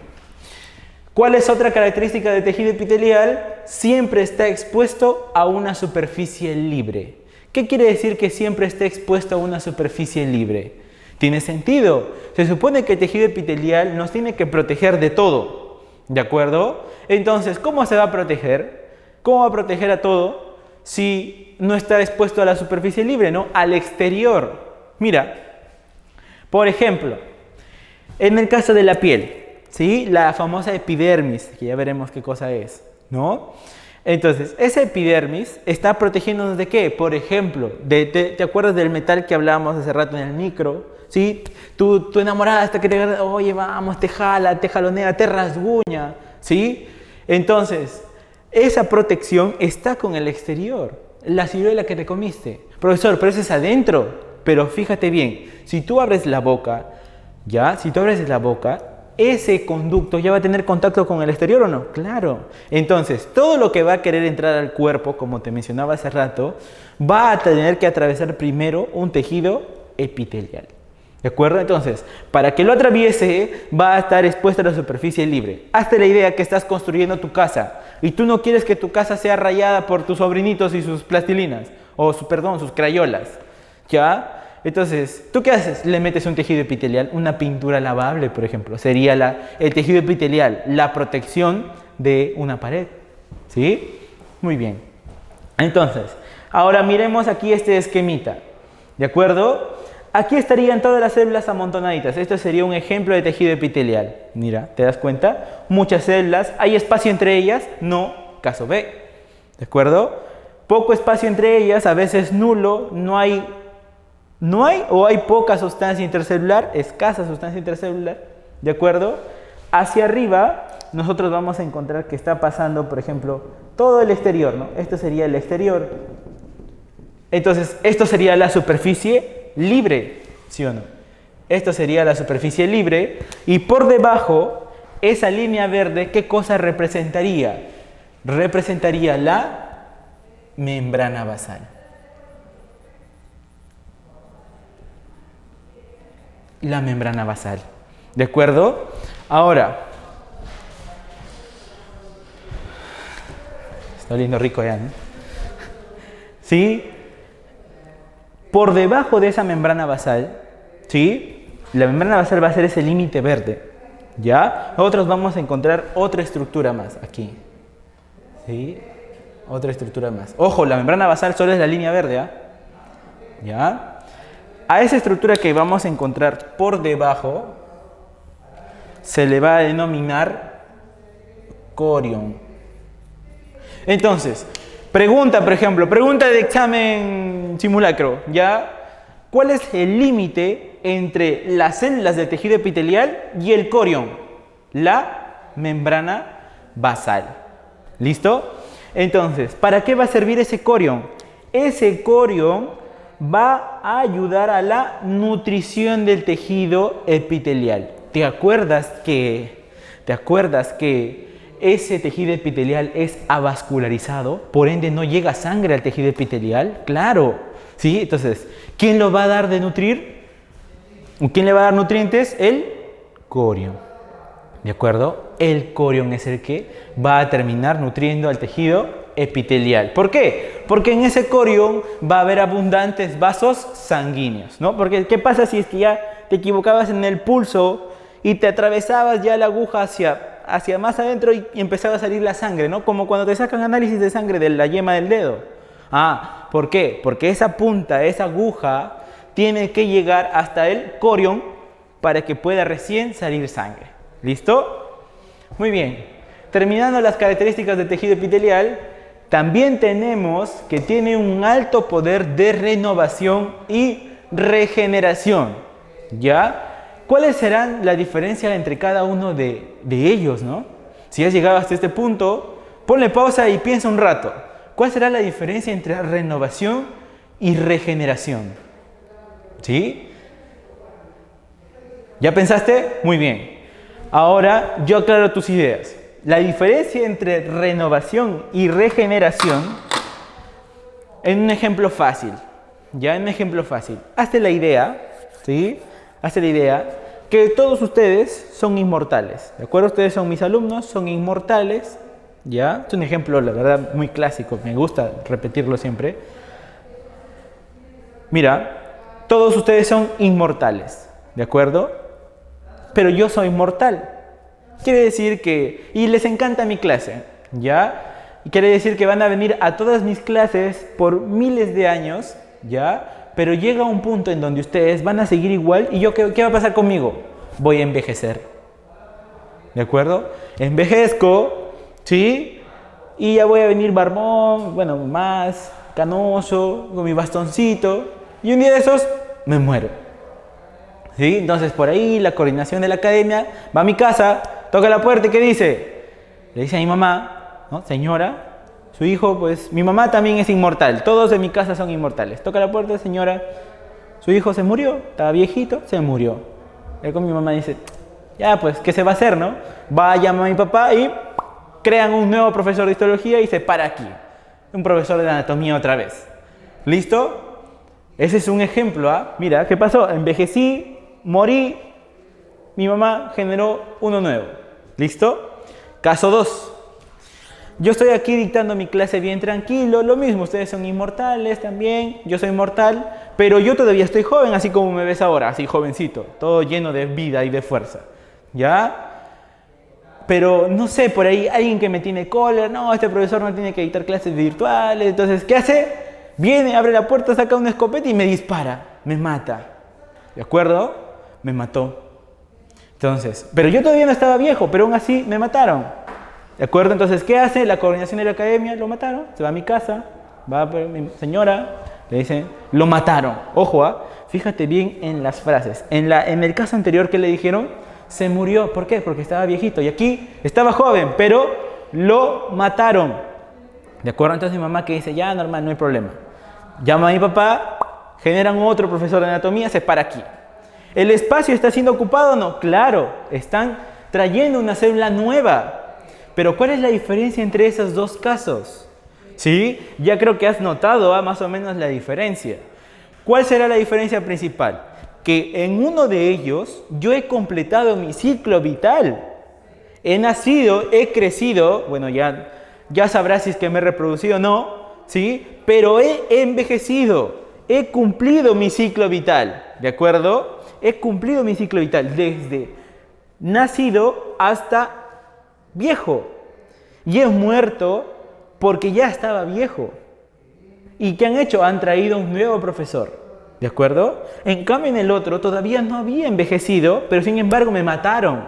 ¿Cuál es otra característica del tejido epitelial? Siempre está expuesto a una superficie libre. ¿Qué quiere decir que siempre esté expuesto a una superficie libre? Tiene sentido. Se supone que el tejido epitelial nos tiene que proteger de todo, ¿de acuerdo? Entonces, ¿cómo se va a proteger? ¿Cómo va a proteger a todo si no está expuesto a la superficie libre, ¿no? Al exterior. Mira, por ejemplo, en el caso de la piel, ¿sí? La famosa epidermis, que ya veremos qué cosa es, ¿no? Entonces, esa epidermis está protegiéndonos ¿de qué? Por ejemplo, ¿te acuerdas del metal que hablábamos hace rato en el micro? ¿Sí? Tu enamorada hasta que te agarra, oye, vamos, te jala, te jalonea, te rasguña, ¿sí? Entonces, esa protección está con el exterior, la ciruela que te comiste. Profesor, pero eso es adentro. Pero fíjate bien, si tú abres la boca, ¿ya? Si tú abres la boca, ese conducto ya va a tener contacto con el exterior ¿o no? Claro. Entonces, todo lo que va a querer entrar al cuerpo, como te mencionaba hace rato, va a tener que atravesar primero un tejido epitelial. ¿De acuerdo? Entonces, para que lo atraviese, va a estar expuesta a la superficie libre. Hazte la idea que estás construyendo tu casa y tú no quieres que tu casa sea rayada por tus sobrinitos y sus plastilinas, o sus crayolas, ¿ya? Entonces, ¿tú qué haces? Le metes un tejido epitelial, una pintura lavable, por ejemplo. Sería el tejido epitelial, la protección de una pared. ¿Sí? Muy bien. Entonces, ahora miremos aquí este esquemita. ¿De acuerdo? Aquí estarían todas las células amontonaditas. Esto sería un ejemplo de tejido epitelial. Mira, ¿te das cuenta? Muchas células. ¿Hay espacio entre ellas? No. Caso B. ¿De acuerdo? Poco espacio entre ellas, a veces nulo, no hay o hay poca sustancia intercelular, escasa sustancia intercelular, ¿de acuerdo? Hacia arriba nosotros vamos a encontrar que está pasando, por ejemplo, todo el exterior, ¿no? Esto sería el exterior. Entonces, esto sería la superficie libre, ¿sí o no? Esto sería la superficie libre y por debajo, esa línea verde, ¿qué cosa representaría? Representaría la membrana basal. La membrana basal. ¿De acuerdo? Ahora, está oliendo rico ya, ¿no? ¿Sí? Por debajo de esa membrana basal, ¿sí? La membrana basal va a ser ese límite verde, ¿ya? Nosotros vamos a encontrar otra estructura más aquí, ¿sí? Otra estructura más. Ojo, la membrana basal solo es la línea verde, ¿ah? ¿Ya? A esa estructura que vamos a encontrar por debajo se le va a denominar corión. Entonces, pregunta, por ejemplo, pregunta de examen simulacro, ¿ya? ¿Cuál es el límite entre las células del tejido epitelial y el corión? La membrana basal. ¿Listo? Entonces, ¿para qué va a servir ese corión? Ese corión va a ayudar a la nutrición del tejido epitelial. ¿Te acuerdas que ese tejido epitelial es avascularizado? Por ende, no llega sangre al tejido epitelial. Claro, ¿sí? Entonces, ¿quién lo va a dar de nutrir? ¿Quién le va a dar nutrientes? El corión. ¿De acuerdo? El corión es el que va a terminar nutriendo al tejido epitelial. ¿Por qué? Porque en ese corión va a haber abundantes vasos sanguíneos, ¿no? Porque ¿qué pasa si es que ya te equivocabas en el pulso y te atravesabas ya la aguja hacia más adentro y empezaba a salir la sangre, ¿no? Como cuando te sacan análisis de sangre de la yema del dedo. ¿Por qué? Porque esa punta, esa aguja, tiene que llegar hasta el corión para que pueda recién salir sangre. ¿Listo? Muy bien. Terminando las características del tejido epitelial, también tenemos que tiene un alto poder de renovación y regeneración. ¿Ya? ¿Cuáles serán la diferencia entre cada uno de ellos, no? Si has llegado hasta este punto, ponle pausa y piensa un rato. ¿Cuál será la diferencia entre renovación y regeneración? ¿Sí? ¿Ya pensaste? Muy bien. Ahora yo aclaro tus ideas. La diferencia entre renovación y regeneración en un ejemplo fácil. Ya en un ejemplo fácil. Hazte la idea, ¿sí? Hazte la idea que todos ustedes son inmortales. ¿De acuerdo? Ustedes son mis alumnos, son inmortales. ¿Ya? Es un ejemplo, la verdad, muy clásico. Me gusta repetirlo siempre. Mira, todos ustedes son inmortales. ¿De acuerdo? Pero yo soy mortal. Quiere decir que, y les encanta mi clase, ¿ya? Y quiere decir que van a venir a todas mis clases por miles de años, ¿ya? Pero llega un punto en donde ustedes van a seguir igual y yo, ¿qué va a pasar conmigo? Voy a envejecer, ¿de acuerdo? Envejezco, ¿sí? y ya voy a venir barbón, bueno, más canoso, con mi bastoncito, y un día de esos me muero. ¿Sí? Entonces por ahí la coordinación de la academia va a mi casa, toca la puerta y ¿qué dice? Le dice a mi mamá, ¿no? Señora, su hijo, pues mi mamá también es inmortal, todos en mi casa son inmortales. Toca la puerta, señora, su hijo se murió, estaba viejito, se murió. Y con mi mamá dice, ya pues, ¿qué se va a hacer, no? Va a llamar a mi papá y crean un nuevo profesor de histología y se para aquí. Un profesor de anatomía otra vez. ¿Listo? Ese es un ejemplo, ¿ah? Mira, ¿qué pasó? Envejecí, morí, mi mamá generó uno nuevo. ¿Listo? Caso 2. Yo estoy aquí dictando mi clase bien tranquilo, lo mismo, ustedes son inmortales también, yo soy mortal, pero yo todavía estoy joven, así como me ves ahora, así jovencito, todo lleno de vida y de fuerza, ¿ya? Pero no sé, por ahí alguien que me tiene cólera, no, este profesor no tiene que dictar clases virtuales, entonces, ¿qué hace? Viene, abre la puerta, saca una escopeta y me dispara, me mata, ¿de acuerdo? Me mató. Entonces, pero yo todavía no estaba viejo, pero aún así me mataron. ¿De acuerdo? Entonces, ¿qué hace? La coordinación de la academia, lo mataron, se va a mi casa, va a mi señora, le dicen, lo mataron. Ojo, fíjate bien en las frases. En el caso anterior, ¿qué le dijeron? Se murió. ¿Por qué? Porque estaba viejito. Y aquí estaba joven, pero lo mataron. ¿De acuerdo? Entonces mi mamá que dice, ya, normal, no hay problema. Llama a mi papá, generan otro profesor de anatomía, se para aquí. ¿El espacio está siendo ocupado? No, claro, están trayendo una célula nueva. Pero ¿cuál es la diferencia entre esos dos casos? ¿Sí? Ya creo que has notado más o menos la diferencia. ¿Cuál será la diferencia principal? Que en uno de ellos yo he completado mi ciclo vital. He nacido, he crecido, bueno, ya sabrás si es que me he reproducido o no, ¿sí? Pero he envejecido, he cumplido mi ciclo vital, ¿de acuerdo? He cumplido mi ciclo vital desde nacido hasta viejo, y he muerto porque ya estaba viejo. ¿Y qué han hecho? Han traído un nuevo profesor, ¿de acuerdo? En cambio en el otro todavía no había envejecido, pero sin embargo me mataron.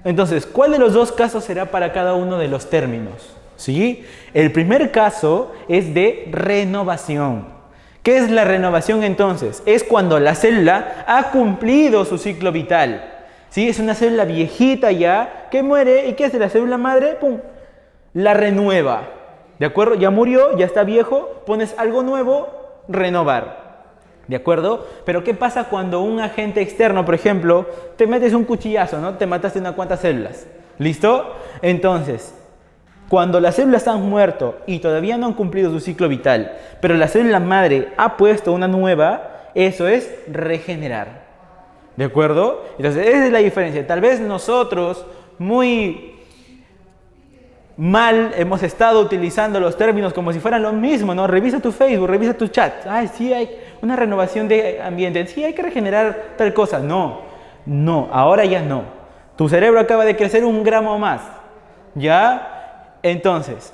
Entonces, ¿cuál de los dos casos será para cada uno de los términos? ¿Sí? El primer caso es de renovación. ¿Qué es la renovación entonces? Es cuando la célula ha cumplido su ciclo vital. ¿Sí? Es una célula viejita ya, que muere, ¿y qué hace la célula madre? ¡Pum! La renueva, ¿de acuerdo? Ya murió, ya está viejo, pones algo nuevo, renovar, ¿de acuerdo? Pero ¿qué pasa cuando un agente externo, por ejemplo, te metes un cuchillazo, ¿no? Te mataste unas cuantas células, ¿listo? Entonces, cuando las células han muerto y todavía no han cumplido su ciclo vital, pero la célula madre ha puesto una nueva, eso es regenerar. ¿De acuerdo? Entonces, esa es la diferencia. Tal vez nosotros, muy mal, hemos estado utilizando los términos como si fueran lo mismo, ¿no? Revisa tu Facebook, revisa tu chat. Ay, sí, hay una renovación de ambiente. Sí, hay que regenerar tal cosa. No, ahora ya no. Tu cerebro acaba de crecer 1 gramo más. ¿Ya? Entonces,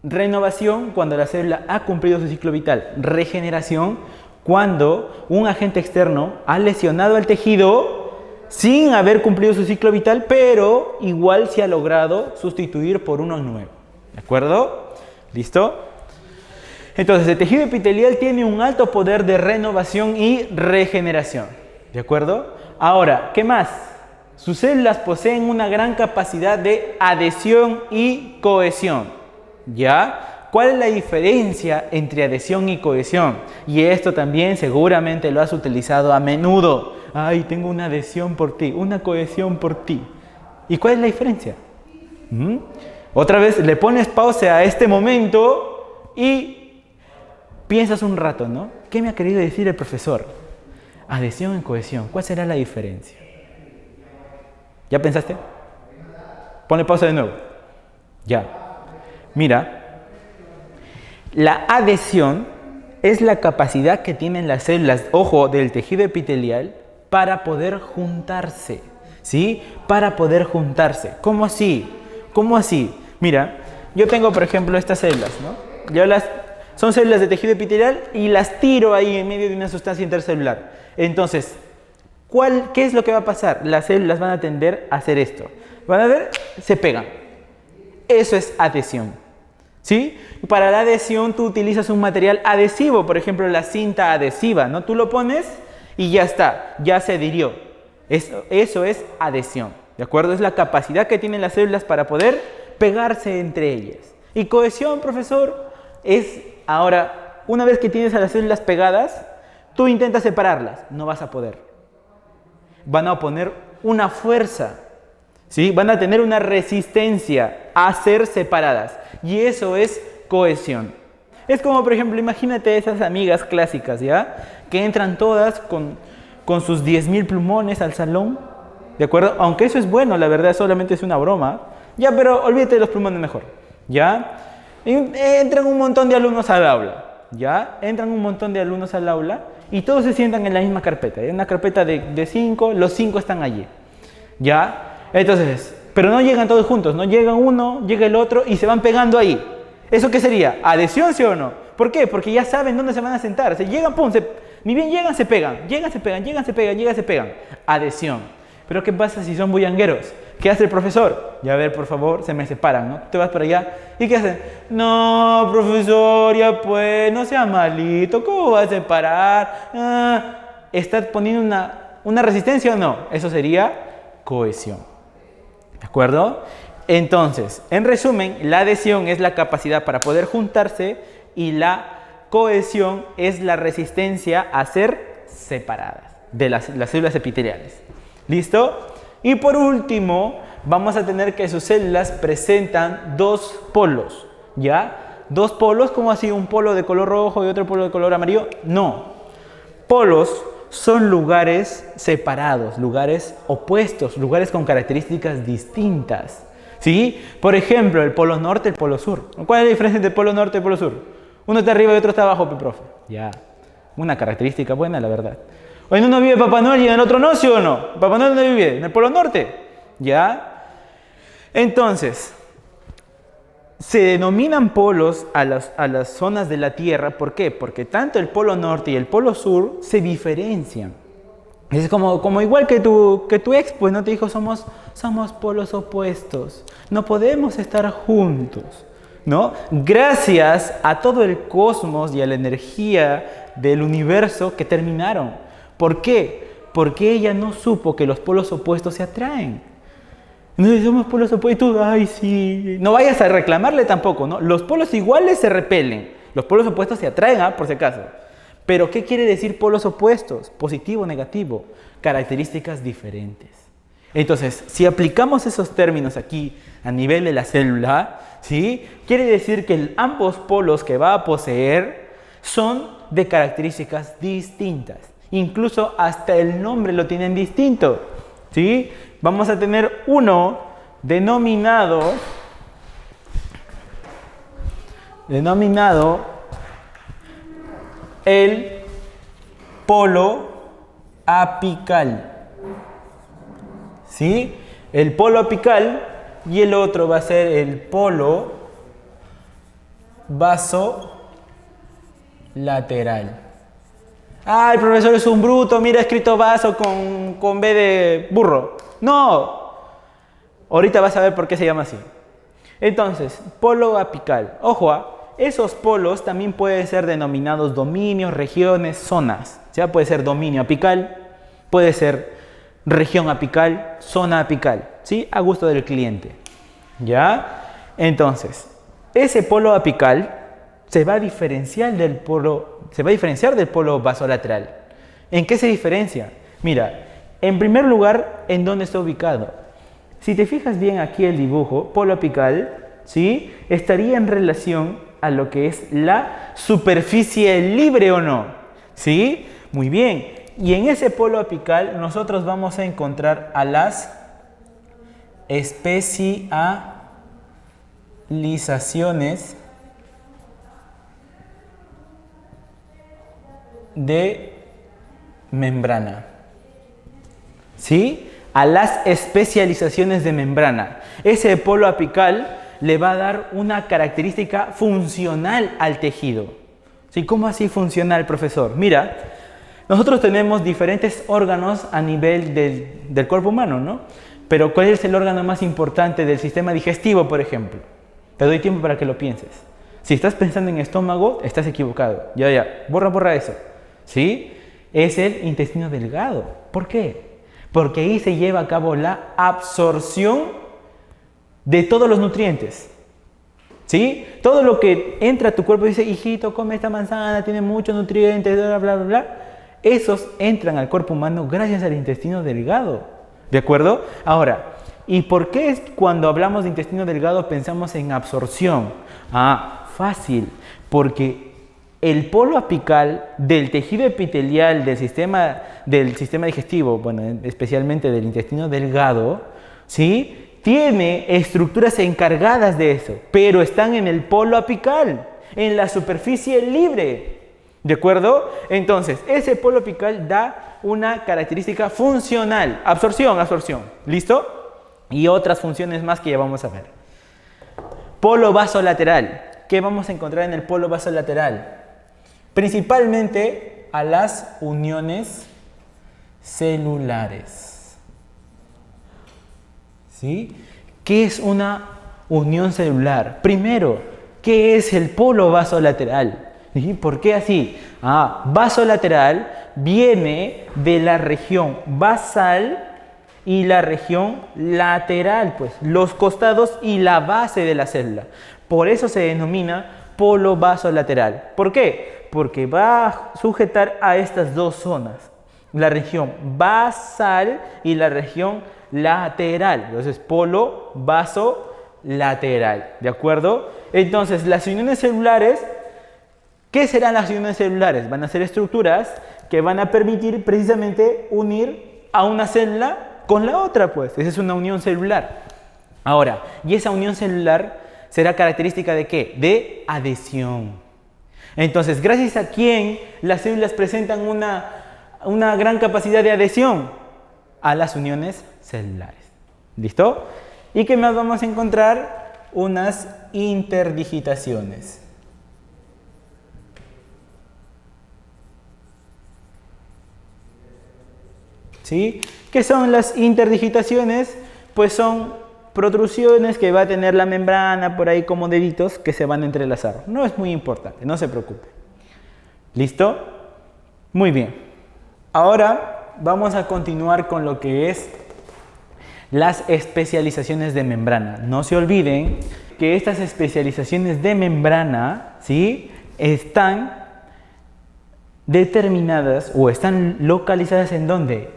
renovación cuando la célula ha cumplido su ciclo vital. Regeneración cuando un agente externo ha lesionado el tejido sin haber cumplido su ciclo vital, pero igual se ha logrado sustituir por uno nuevo. ¿De acuerdo? ¿Listo? Entonces, el tejido epitelial tiene un alto poder de renovación y regeneración. ¿De acuerdo? Ahora, ¿qué más? Sus células poseen una gran capacidad de adhesión y cohesión. ¿Ya? ¿Cuál es la diferencia entre adhesión y cohesión? Y esto también seguramente lo has utilizado a menudo. Ay, tengo una adhesión por ti, una cohesión por ti. ¿Y cuál es la diferencia? Otra vez le pones pausa a este momento y piensas un rato, ¿no? ¿Qué me ha querido decir el profesor? Adhesión y cohesión, ¿cuál será la diferencia? ¿Ya pensaste? Ponle pausa de nuevo. Ya. Mira. La adhesión es la capacidad que tienen las células, ojo, del tejido epitelial para poder juntarse, ¿sí? Para poder juntarse. ¿Cómo así? ¿Cómo así? Mira, yo tengo, por ejemplo, estas células, ¿no? Son células de tejido epitelial y las tiro ahí en medio de una sustancia intercelular. Entonces, ¿qué es lo que va a pasar? Las células van a tender a hacer esto. Van a ver, se pegan. Eso es adhesión. ¿Sí? Para la adhesión tú utilizas un material adhesivo, por ejemplo la cinta adhesiva, ¿no? Tú lo pones y ya está, ya se adhirió. Eso es adhesión, ¿de acuerdo? Es la capacidad que tienen las células para poder pegarse entre ellas. Y cohesión, profesor, es ahora, una vez que tienes a las células pegadas, tú intentas separarlas, no vas a poder. Van a oponer una fuerza, ¿sí? Van a tener una resistencia a ser separadas. Y eso es cohesión. Es como, por ejemplo, imagínate esas amigas clásicas, ¿ya? Que entran todas con sus 10.000 plumones al salón, ¿de acuerdo? Aunque eso es bueno, la verdad, solamente es una broma. Ya, pero olvídate de los plumones mejor, ¿ya? Entran un montón de alumnos al aula, ¿ya? Entran un montón de alumnos al aula y todos se sientan en la misma carpeta. En una carpeta de 5, los 5 están allí, ¿ya? Entonces, pero no llegan todos juntos, no llega uno, llega el otro y se van pegando ahí. ¿Eso qué sería? ¿Adhesión, sí o no? ¿Por qué? Porque ya saben dónde se van a sentar. O sea, llegan, pum, ni bien llegan, se pegan. Llegan, se pegan, llegan, se pegan, llegan, se pegan. Adhesión. Pero ¿qué pasa si son bullangueros? ¿Qué hace el profesor? Ya a ver, por favor, se me separan, ¿no? Te vas para allá. ¿Y qué hacen? No, profesor, ya pues, no sea malito. ¿Cómo va a separar? ¿Estás poniendo una resistencia o no? Eso sería cohesión. ¿De acuerdo? Entonces, en resumen, la adhesión es la capacidad para poder juntarse y la cohesión es la resistencia a ser separadas de las células epiteliales. ¿Listo? Y por último, vamos a tener que sus células presentan dos polos, ¿ya? Dos polos, ¿cómo así? ¿Un polo de color rojo y otro polo de color amarillo? No. Polos son lugares separados, lugares opuestos, lugares con características distintas, ¿sí? Por ejemplo, el polo norte y el polo sur. ¿Cuál es la diferencia entre el polo norte y el polo sur? Uno está arriba y otro está abajo, profe. Ya, una característica buena, la verdad. ¿O en uno vive Papá Noel y en el otro no, sí o no? ¿Papá Noel dónde vive? ¿En el polo norte? ¿Ya? Entonces, se denominan polos a las zonas de la Tierra. ¿Por qué? Porque tanto el polo norte y el polo sur se diferencian. Es como igual que tu ex, pues no te dijo, somos polos opuestos. No podemos estar juntos, ¿no? Gracias a todo el cosmos y a la energía del universo que terminaron. ¿Por qué? Porque ella no supo que los polos opuestos se atraen. No, somos polos opuestos, ay sí. No vayas a reclamarle tampoco, ¿no? Los polos iguales se repelen. Los polos opuestos se atraen, por si acaso. Pero, ¿qué quiere decir polos opuestos? Positivo, negativo. Características diferentes. Entonces, si aplicamos esos términos aquí a nivel de la célula, ¿sí? Quiere decir que ambos polos que va a poseer son de características distintas. Incluso hasta el nombre lo tienen distinto, ¿sí? Vamos a tener uno denominado el polo apical, ¿sí? El polo apical, y el otro va a ser el polo vasolateral. Ah, el profesor es un bruto, mira, escrito vaso con B de burro. No, ahorita vas a ver por qué se llama así. Entonces, polo apical. Ojo, esos polos también pueden ser denominados dominios, regiones, zonas. Ya puede ser dominio apical, puede ser región apical, zona apical, ¿sí? A gusto del cliente. ¿Ya? Entonces, ese polo apical se va a diferenciar del polo vasolateral. ¿En qué se diferencia? Mira, en primer lugar, ¿en dónde está ubicado? Si te fijas bien aquí el dibujo, polo apical, ¿sí? Estaría en relación a lo que es la superficie libre o no, ¿sí? Muy bien. Y en ese polo apical nosotros vamos a encontrar a las especializaciones de membrana, ¿sí? A las especializaciones de membrana. Ese polo apical le va a dar una característica funcional al tejido, ¿sí? ¿Cómo así funcional, profesor? Mira, nosotros tenemos diferentes órganos a nivel del cuerpo humano, ¿no? Pero ¿cuál es el órgano más importante del sistema digestivo, por ejemplo? Te doy tiempo para que lo pienses. Si estás pensando en estómago, estás equivocado. Ya, borra eso. ¿Sí? Es el intestino delgado. ¿Por qué? Porque ahí se lleva a cabo la absorción de todos los nutrientes. ¿Sí? Todo lo que entra a tu cuerpo dice, hijito, come esta manzana, tiene muchos nutrientes, bla, bla, bla, bla. Esos entran al cuerpo humano gracias al intestino delgado. ¿De acuerdo? Ahora, ¿y por qué cuando hablamos de intestino delgado pensamos en absorción? Fácil, porque el polo apical del tejido epitelial del sistema digestivo, bueno, especialmente del intestino delgado, ¿sí?, tiene estructuras encargadas de eso, pero están en el polo apical, en la superficie libre. ¿De acuerdo? Entonces, ese polo apical da una característica funcional. Absorción. ¿Listo? Y otras funciones más que ya vamos a ver. Polo vasolateral. ¿Qué vamos a encontrar en el polo vasolateral? Principalmente a las uniones celulares. ¿Sí? ¿Qué es una unión celular? Primero, ¿qué es el polo vasolateral? ¿Sí? ¿Por qué así? Vasolateral viene de la región basal y la región lateral, pues, los costados y la base de la célula. Por eso se denomina polo vasolateral. ¿Por qué? Porque va a sujetar a estas dos zonas, la región basal y la región lateral. Entonces, polo vasolateral. ¿De acuerdo? Entonces, las uniones celulares, ¿qué serán las uniones celulares? Van a ser estructuras que van a permitir precisamente unir a una célula con la otra, pues. Esa es una unión celular. Ahora, ¿y esa unión celular será característica de qué? De adhesión. Entonces, ¿gracias a quién las células presentan una gran capacidad de adhesión? A las uniones celulares. ¿Listo? ¿Y qué más vamos a encontrar? Unas interdigitaciones. ¿Sí? ¿Qué son las interdigitaciones? Pues son protrusiones que va a tener la membrana por ahí como deditos que se van a entrelazar. No es muy importante, no se preocupe. ¿Listo? Muy bien. Ahora vamos a continuar con lo que es las especializaciones de membrana. No se olviden que estas especializaciones de membrana, ¿sí?, están determinadas o están localizadas ¿en dónde?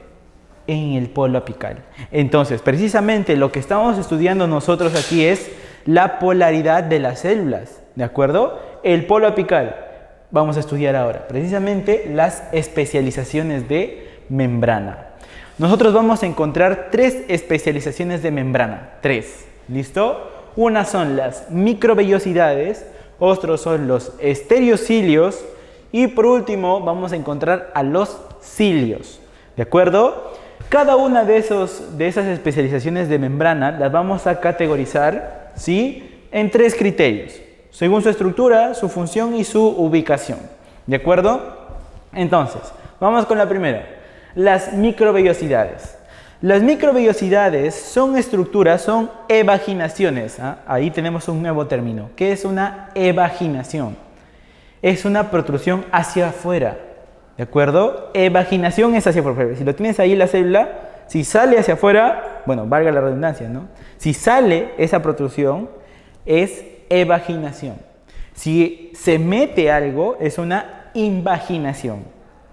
En el polo apical. Entonces, precisamente lo que estamos estudiando nosotros aquí es la polaridad de las células, ¿de acuerdo? El polo apical. Vamos a estudiar ahora precisamente las especializaciones de membrana. Nosotros vamos a encontrar 3 especializaciones de membrana. 3. ¿Listo? Una son las microvellosidades, otros son los estereocilios y por último vamos a encontrar a los cilios. ¿De acuerdo? Cada una de esas especializaciones de membrana las vamos a categorizar, ¿sí?, en 3 criterios, según su estructura, su función y su ubicación. ¿De acuerdo? Entonces, vamos con la primera, las microvellosidades. Las microvellosidades son estructuras, son evaginaciones. Ahí tenemos un nuevo término. ¿Qué es una evaginación? Es una protrusión hacia afuera. ¿De acuerdo? Evaginación es hacia afuera. Si lo tienes ahí la célula, si sale hacia afuera, bueno, valga la redundancia, ¿no? Si sale esa protrusión, es evaginación. Si se mete algo, es una invaginación.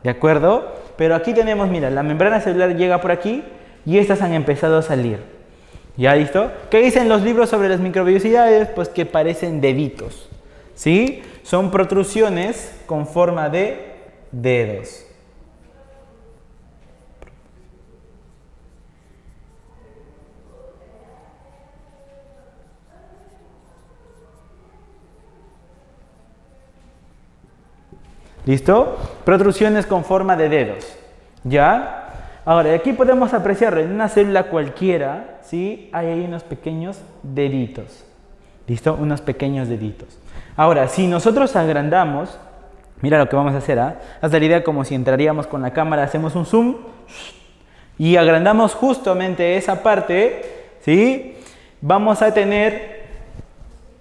¿De acuerdo? Pero aquí tenemos, mira, la membrana celular llega por aquí y estas han empezado a salir. ¿Ya listo? ¿Qué dicen los libros sobre las microvellosidades? Pues que parecen deditos. ¿Sí? Son protrusiones con forma de dedos. ¿Listo? Protrusiones con forma de dedos. ¿Ya? Ahora, aquí podemos apreciar en una célula cualquiera, ¿sí?, hay ahí unos pequeños deditos. ¿Listo? Unos pequeños deditos. Ahora, si nosotros agrandamos, mira lo que vamos a hacer, Haz la idea como si entraríamos con la cámara, hacemos un zoom y agrandamos justamente esa parte, ¿sí? Vamos a tener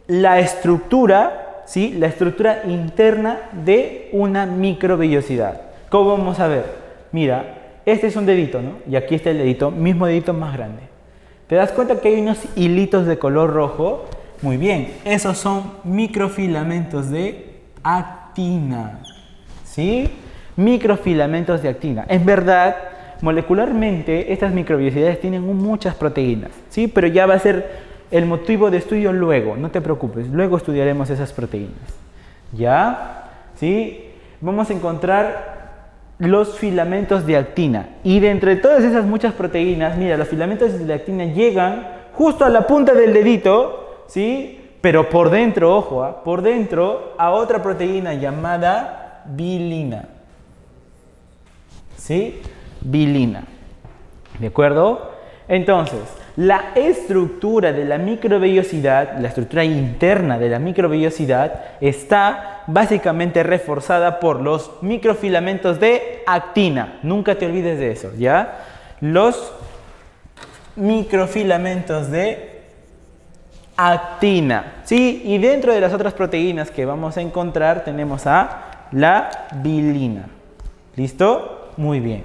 la estructura, ¿sí? La estructura interna de una microvellosidad. ¿Cómo vamos a ver? Mira, este es un dedito, ¿no? Y aquí está el dedito, mismo dedito más grande. ¿Te das cuenta que hay unos hilitos de color rojo? Muy bien, esos son microfilamentos de actina, ¿sí? Microfilamentos de actina. En verdad, molecularmente, estas microvellosidades tienen muchas proteínas, ¿sí? Pero ya va a ser el motivo de estudio luego, no te preocupes, luego estudiaremos esas proteínas. ¿Ya? ¿Sí? Vamos a encontrar los filamentos de actina. Y de entre todas esas muchas proteínas, mira, los filamentos de actina llegan justo a la punta del dedito, ¿sí? Pero por dentro, ojo, por dentro a otra proteína llamada bilina. ¿Sí? Bilina. ¿De acuerdo? Entonces, la estructura de la microvellosidad, la estructura interna de la microvellosidad, está básicamente reforzada por los microfilamentos de actina. Nunca te olvides de eso, ¿ya? Los microfilamentos de actina, ¿sí? Y dentro de las otras proteínas que vamos a encontrar tenemos a la bilina. ¿Listo? Muy bien.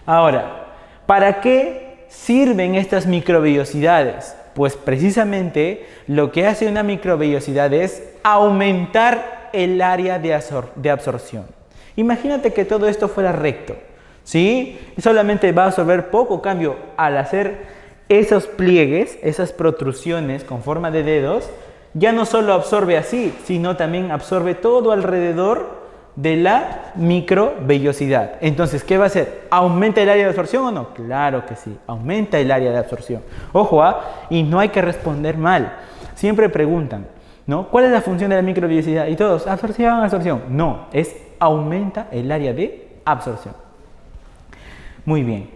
Ahora, ¿para qué sirven estas microvellosidades? Pues precisamente lo que hace una microvellosidad es aumentar el área de absorción. Imagínate que todo esto fuera recto, ¿sí? Solamente va a absorber poco, cambio al hacer esos pliegues, esas protrusiones con forma de dedos, ya no solo absorbe así, sino también absorbe todo alrededor de la microvellosidad. Entonces, ¿qué va a hacer? ¿Aumenta el área de absorción o no? Claro que sí, aumenta el área de absorción. Ojo, y no hay que responder mal. Siempre preguntan, ¿no? ¿Cuál es la función de la microvellosidad? Y todos, absorción, absorción. No, es aumenta el área de absorción. Muy bien.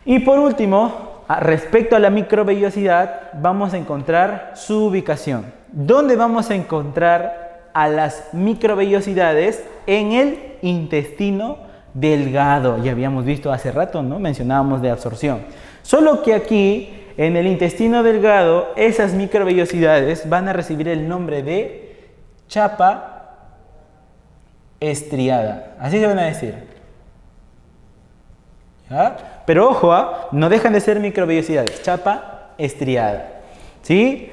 Y por último, respecto a la microvellosidad, vamos a encontrar su ubicación. ¿Dónde vamos a encontrar a las microvellosidades? En el intestino delgado? Ya habíamos visto hace rato, ¿no? Mencionábamos de absorción. Solo que aquí, en el intestino delgado, esas microvellosidades van a recibir el nombre de chapa estriada. Así se van a decir. ¿Ya? Pero ojo, no dejan de ser microvellosidades. Chapa estriada. ¿Sí?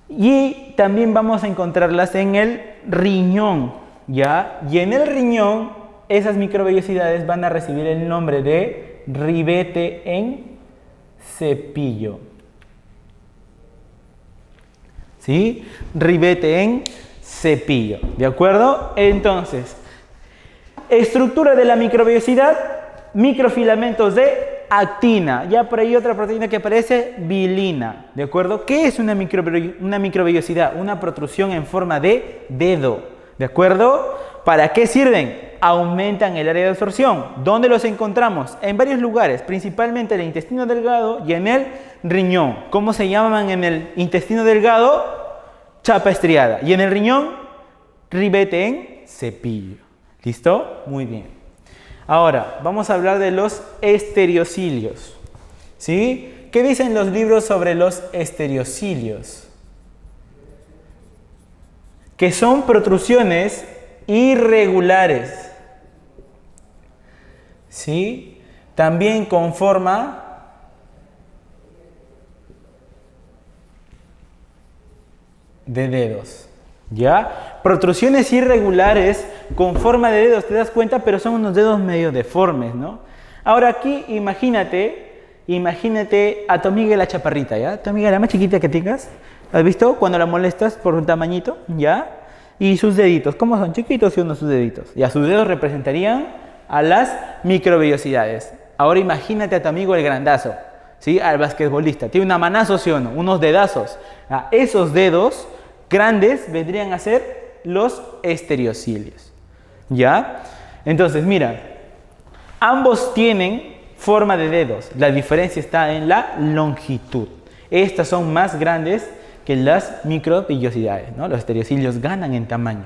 Y también vamos a encontrarlas en el riñón, ¿ya? Y en el riñón, esas microvellosidades van a recibir el nombre de ribete en cepillo. ¿Sí? Ribete en cepillo, ¿de acuerdo? Entonces, estructura de la microvellosidad, microfilamentos de actina. Ya por ahí otra proteína que aparece, bilina, ¿de acuerdo? ¿Qué es una microvellosidad? Una protrusión en forma de dedo, ¿de acuerdo? ¿Para qué sirven? Aumentan el área de absorción. ¿Dónde los encontramos? En varios lugares, principalmente en el intestino delgado y en el riñón. ¿Cómo se llaman en el intestino delgado? Chapa estriada. Y en el riñón, ribete en cepillo. ¿Listo? Muy bien. Ahora, vamos a hablar de los estereocilios. ¿Sí? ¿Qué dicen los libros sobre los estereocilios? Que son protrusiones irregulares. ¿Sí? También con forma de dedos. ¿Ya? Protrusiones irregulares con forma de dedos, ¿te das cuenta? Pero son unos dedos medio deformes, ¿no? Ahora aquí imagínate a tu amiga la chaparrita, ¿ya? Tu amiga la más chiquita que tengas, ¿has visto? Cuando la molestas por un tamañito, ¿ya? Y sus deditos, ¿cómo son? Chiquitos y unos sus deditos. Ya, sus dedos representarían a las microvellosidades. Ahora imagínate a tu amigo el grandazo, ¿sí? Al basquetbolista. Tiene una manazo, ¿sí o no? Unos dedazos. Esos dedos grandes vendrían a ser los estereocilios. ¿Ya? Entonces, mira, ambos tienen forma de dedos. La diferencia está en la longitud. Estas son más grandes que las microvellosidades, ¿no? Los estereocilios ganan en tamaño.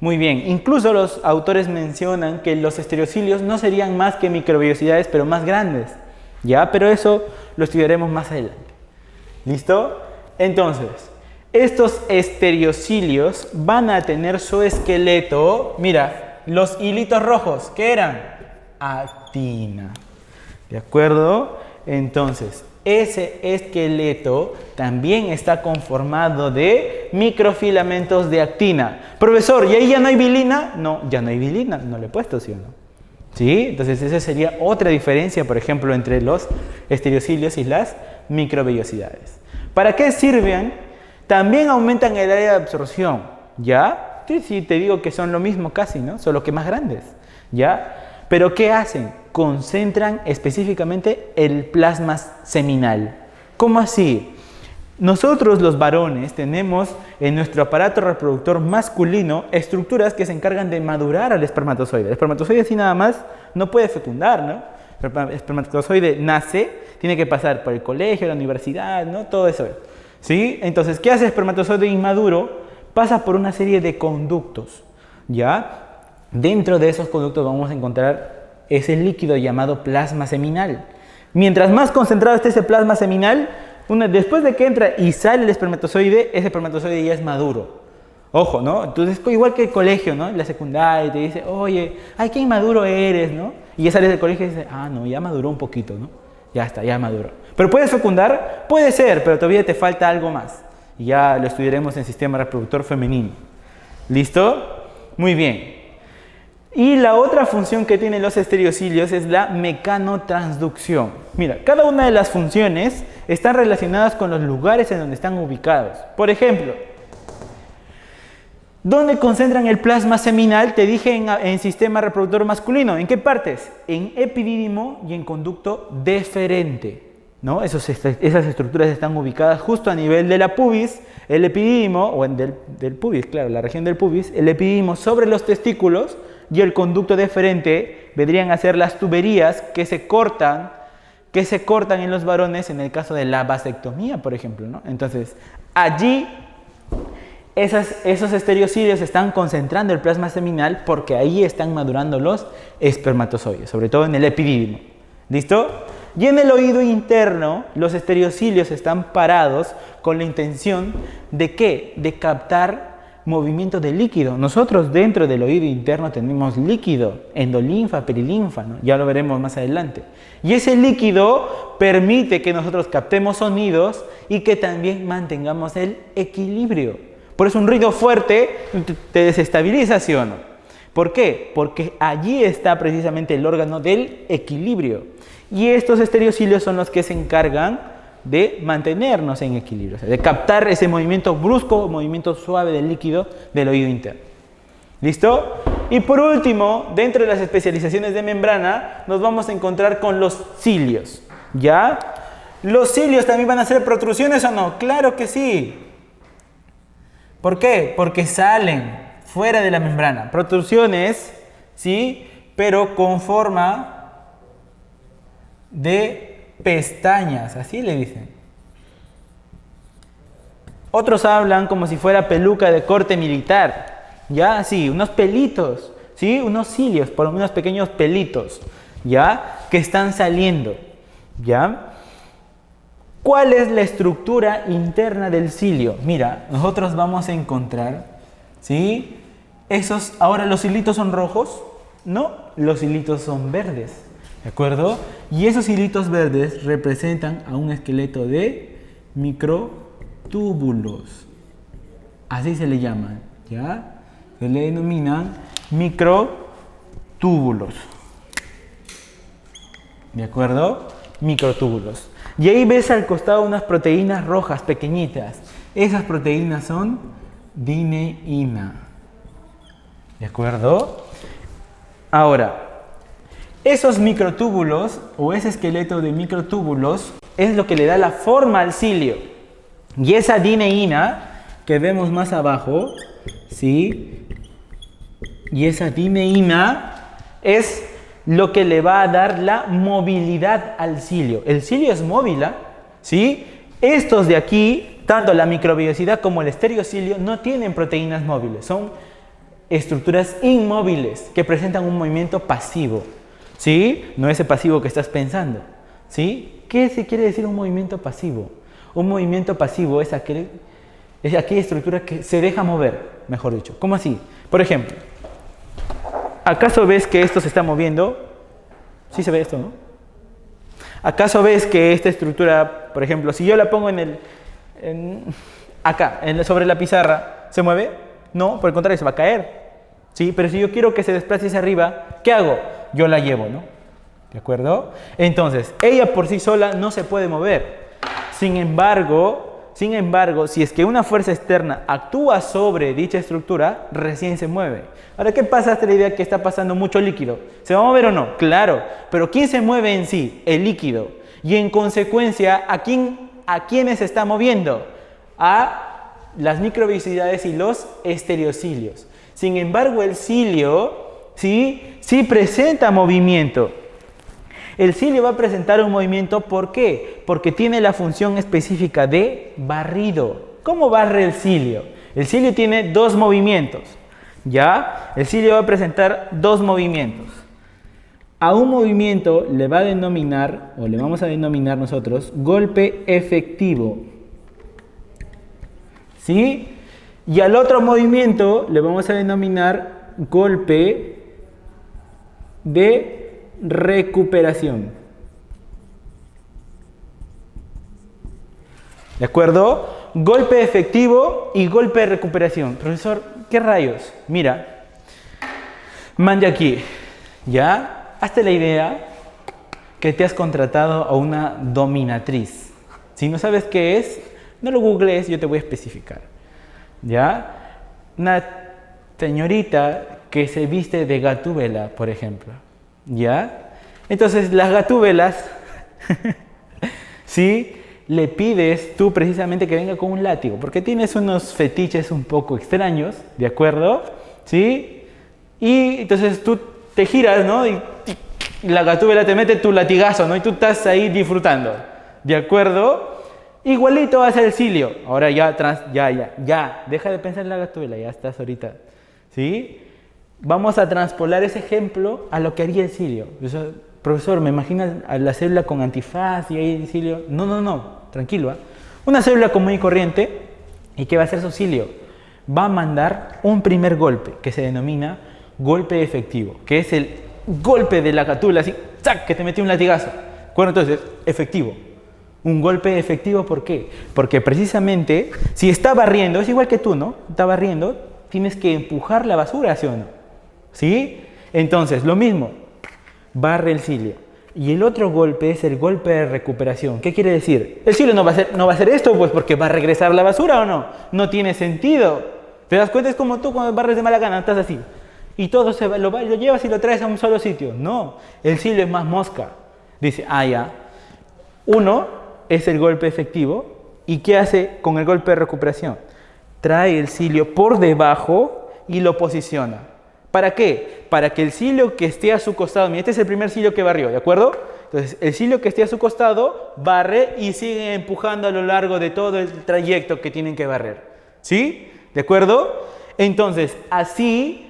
Muy bien, incluso los autores mencionan que los estereocilios no serían más que microvellosidades, pero más grandes. ¿Ya? Pero eso lo estudiaremos más adelante. ¿Listo? Entonces, estos estereocilios van a tener su esqueleto, mira, los hilitos rojos, ¿qué eran? Actina. ¿De acuerdo? Entonces, ese esqueleto también está conformado de microfilamentos de actina. Profesor, ¿y ahí ya no hay bilina? No, ya no hay bilina, no le he puesto, ¿sí o no? ¿Sí? Entonces, esa sería otra diferencia, por ejemplo, entre los estereocilios y las microvellosidades. ¿Para qué sirven? También aumentan el área de absorción, ¿ya? Sí, te digo que son lo mismo casi, ¿no? Solo que más grandes, ¿ya? Pero ¿qué hacen? Concentran específicamente el plasma seminal. ¿Cómo así? Nosotros los varones tenemos en nuestro aparato reproductor masculino estructuras que se encargan de madurar al espermatozoide. El espermatozoide así nada más no puede fecundar, ¿no? El espermatozoide nace, tiene que pasar por el colegio, la universidad, ¿no? Todo eso. ¿Sí? Entonces, ¿qué hace el espermatozoide inmaduro? Pasa por una serie de conductos, ¿ya? Dentro de esos conductos vamos a encontrar ese líquido llamado plasma seminal. Mientras más concentrado esté ese plasma seminal, después de que entra y sale el espermatozoide, ese espermatozoide ya es maduro. Ojo, ¿no? Entonces, igual que el colegio, ¿no? La secundaria te dice, oye, ay, qué inmaduro eres, ¿no? Y ya sales del colegio y dices, ah, no, ya maduró un poquito, ¿no? Ya está, ya maduró. ¿Pero puedes fecundar? Puede ser, pero todavía te falta algo más. Y ya lo estudiaremos en sistema reproductor femenino. ¿Listo? Muy bien. Y la otra función que tienen los estereocilios es la mecanotransducción. Mira, cada una de las funciones están relacionadas con los lugares en donde están ubicados. Por ejemplo, ¿dónde concentran el plasma seminal? Te dije en sistema reproductor masculino. ¿En qué partes? En epidídimo y en conducto deferente, ¿no? Esas estructuras están ubicadas justo a nivel de la pubis, el epidídimo, o del pubis, claro, la región del pubis, el epidídimo sobre los testículos y el conducto deferente vendrían a ser las tuberías que se cortan en los varones en el caso de la vasectomía, por ejemplo, ¿no? Entonces, allí esos estereocilios están concentrando el plasma seminal porque ahí están madurando los espermatozoides, sobre todo en el epidídimo. ¿Listo? Y en el oído interno, los estereocilios están parados con la intención de ¿qué? De captar movimiento de líquido. Nosotros dentro del oído interno tenemos líquido, endolinfa, perilinfa, ¿no? Ya lo veremos más adelante. Y ese líquido permite que nosotros captemos sonidos y que también mantengamos el equilibrio. Por eso un ruido fuerte te desestabiliza, ¿sí o no? ¿Por qué? Porque allí está precisamente el órgano del equilibrio. Y estos estereocilios son los que se encargan de mantenernos en equilibrio, o sea, de captar ese movimiento brusco, movimiento suave del líquido del oído interno. ¿Listo? Y por último, dentro de las especializaciones de membrana, nos vamos a encontrar con los cilios. ¿Ya? ¿Los cilios también van a ser protrusiones o no? ¡Claro que sí! ¿Por qué? Porque salen fuera de la membrana. Protrusiones, ¿sí? Pero con forma de pestañas, así le dicen. Otros hablan como si fuera peluca de corte militar, ya, sí, unos pelitos, sí, unos cilios, por unos pequeños pelitos, ya, que están saliendo, ya. ¿Cuál es la estructura interna del cilio? Mira, nosotros vamos a encontrar, sí, ahora los hilitos son rojos, no, los hilitos son verdes. ¿De acuerdo? Y esos hilitos verdes representan a un esqueleto de microtúbulos. Así se le llaman, ¿ya? Se le denominan microtúbulos. ¿De acuerdo? Microtúbulos. Y ahí ves al costado unas proteínas rojas pequeñitas. Esas proteínas son dineína. ¿De acuerdo? Ahora, esos microtúbulos o ese esqueleto de microtúbulos es lo que le da la forma al cilio. Y esa dineína que vemos más abajo, ¿sí? Y esa dineína es lo que le va a dar la movilidad al cilio. El cilio es móvil, ¿sí? Estos de aquí, tanto la microvellosidad como el estereocilio, no tienen proteínas móviles. Son estructuras inmóviles que presentan un movimiento pasivo. ¿Sí? No ese pasivo que estás pensando. ¿Sí? ¿Qué se quiere decir un movimiento pasivo? Un movimiento pasivo es aquella estructura que se deja mover, mejor dicho. ¿Cómo así? Por ejemplo, ¿acaso ves que esto se está moviendo? Sí se ve esto, ¿no? ¿Acaso ves que esta estructura, por ejemplo, si yo la pongo sobre la pizarra, ¿se mueve? No, por el contrario, se va a caer. ¿Sí? Pero si yo quiero que se desplace hacia arriba, ¿qué hago? Yo la llevo, ¿no? ¿De acuerdo? Entonces, ella por sí sola no se puede mover. Sin embargo, si es que una fuerza externa actúa sobre dicha estructura, recién se mueve. Ahora, ¿qué pasa hasta la idea que está pasando mucho líquido? ¿Se va a mover o no? Claro, pero ¿quién se mueve en sí? El líquido. Y en consecuencia, ¿a quiénes se está moviendo? A las microvellosidades y los estereocilios. Sin embargo, el cilio sí presenta movimiento. El cilio va a presentar un movimiento, ¿por qué? Porque tiene la función específica de barrido. ¿Cómo barre el cilio? El cilio tiene dos movimientos, ¿ya? El cilio va a presentar dos movimientos. A un movimiento le vamos a denominar nosotros golpe efectivo, ¿sí? Y al otro movimiento le vamos a denominar golpe de recuperación. ¿De acuerdo? Golpe efectivo y golpe de recuperación. Profesor, ¿qué rayos? Mira, mande aquí, ¿ya? Hazte la idea que te has contratado a una dominatriz. Si no sabes qué es, no lo googlees, yo te voy a especificar. ¿Ya? Una señorita que se viste de Gatúbela, por ejemplo. ¿Ya? Entonces, las Gatúbelas, ¿sí? Le pides tú precisamente que venga con un látigo, porque tienes unos fetiches un poco extraños, ¿de acuerdo? ¿Sí? Y entonces tú te giras, ¿no? Y la Gatúbela te mete tu latigazo, ¿no? Y tú estás ahí disfrutando, ¿de acuerdo? Igualito va a ser el cilio. Ahora ya, deja de pensar en la Gatúbela, ya estás ahorita, ¿sí? Vamos a transpolar ese ejemplo a lo que haría el cilio. Profesor, ¿me imaginas a la célula con antifaz y ahí el cilio? No, tranquilo. Una célula común y corriente, ¿y qué va a hacer su cilio? Va a mandar un primer golpe que se denomina golpe efectivo, que es el golpe de la Gatúbela, así, ¡zac!, que te metió un latigazo. Bueno, entonces, efectivo. Un golpe efectivo, ¿por qué? Porque precisamente, si está barriendo, es igual que tú, ¿no? Está barriendo, tienes que empujar la basura, ¿sí o no? ¿Sí? Entonces, lo mismo, barre el cilio. Y el otro golpe es el golpe de recuperación. ¿Qué quiere decir? El cilio no va a hacer esto, pues porque va a regresar la basura, ¿o no? No tiene sentido. ¿Te das cuenta? Es como tú cuando barres de mala gana, estás así. Y todo lo llevas y lo traes a un solo sitio. No, el cilio es más mosca. Dice, ya. Uno es el golpe efectivo. ¿Y qué hace con el golpe de recuperación? Trae el cilio por debajo y lo posiciona. ¿Para qué? Para que el cilio que esté a su costado, mira, este es el primer cilio que barrió, ¿de acuerdo? Entonces, el cilio que esté a su costado barre y sigue empujando a lo largo de todo el trayecto que tienen que barrer. ¿Sí? ¿De acuerdo? Entonces, así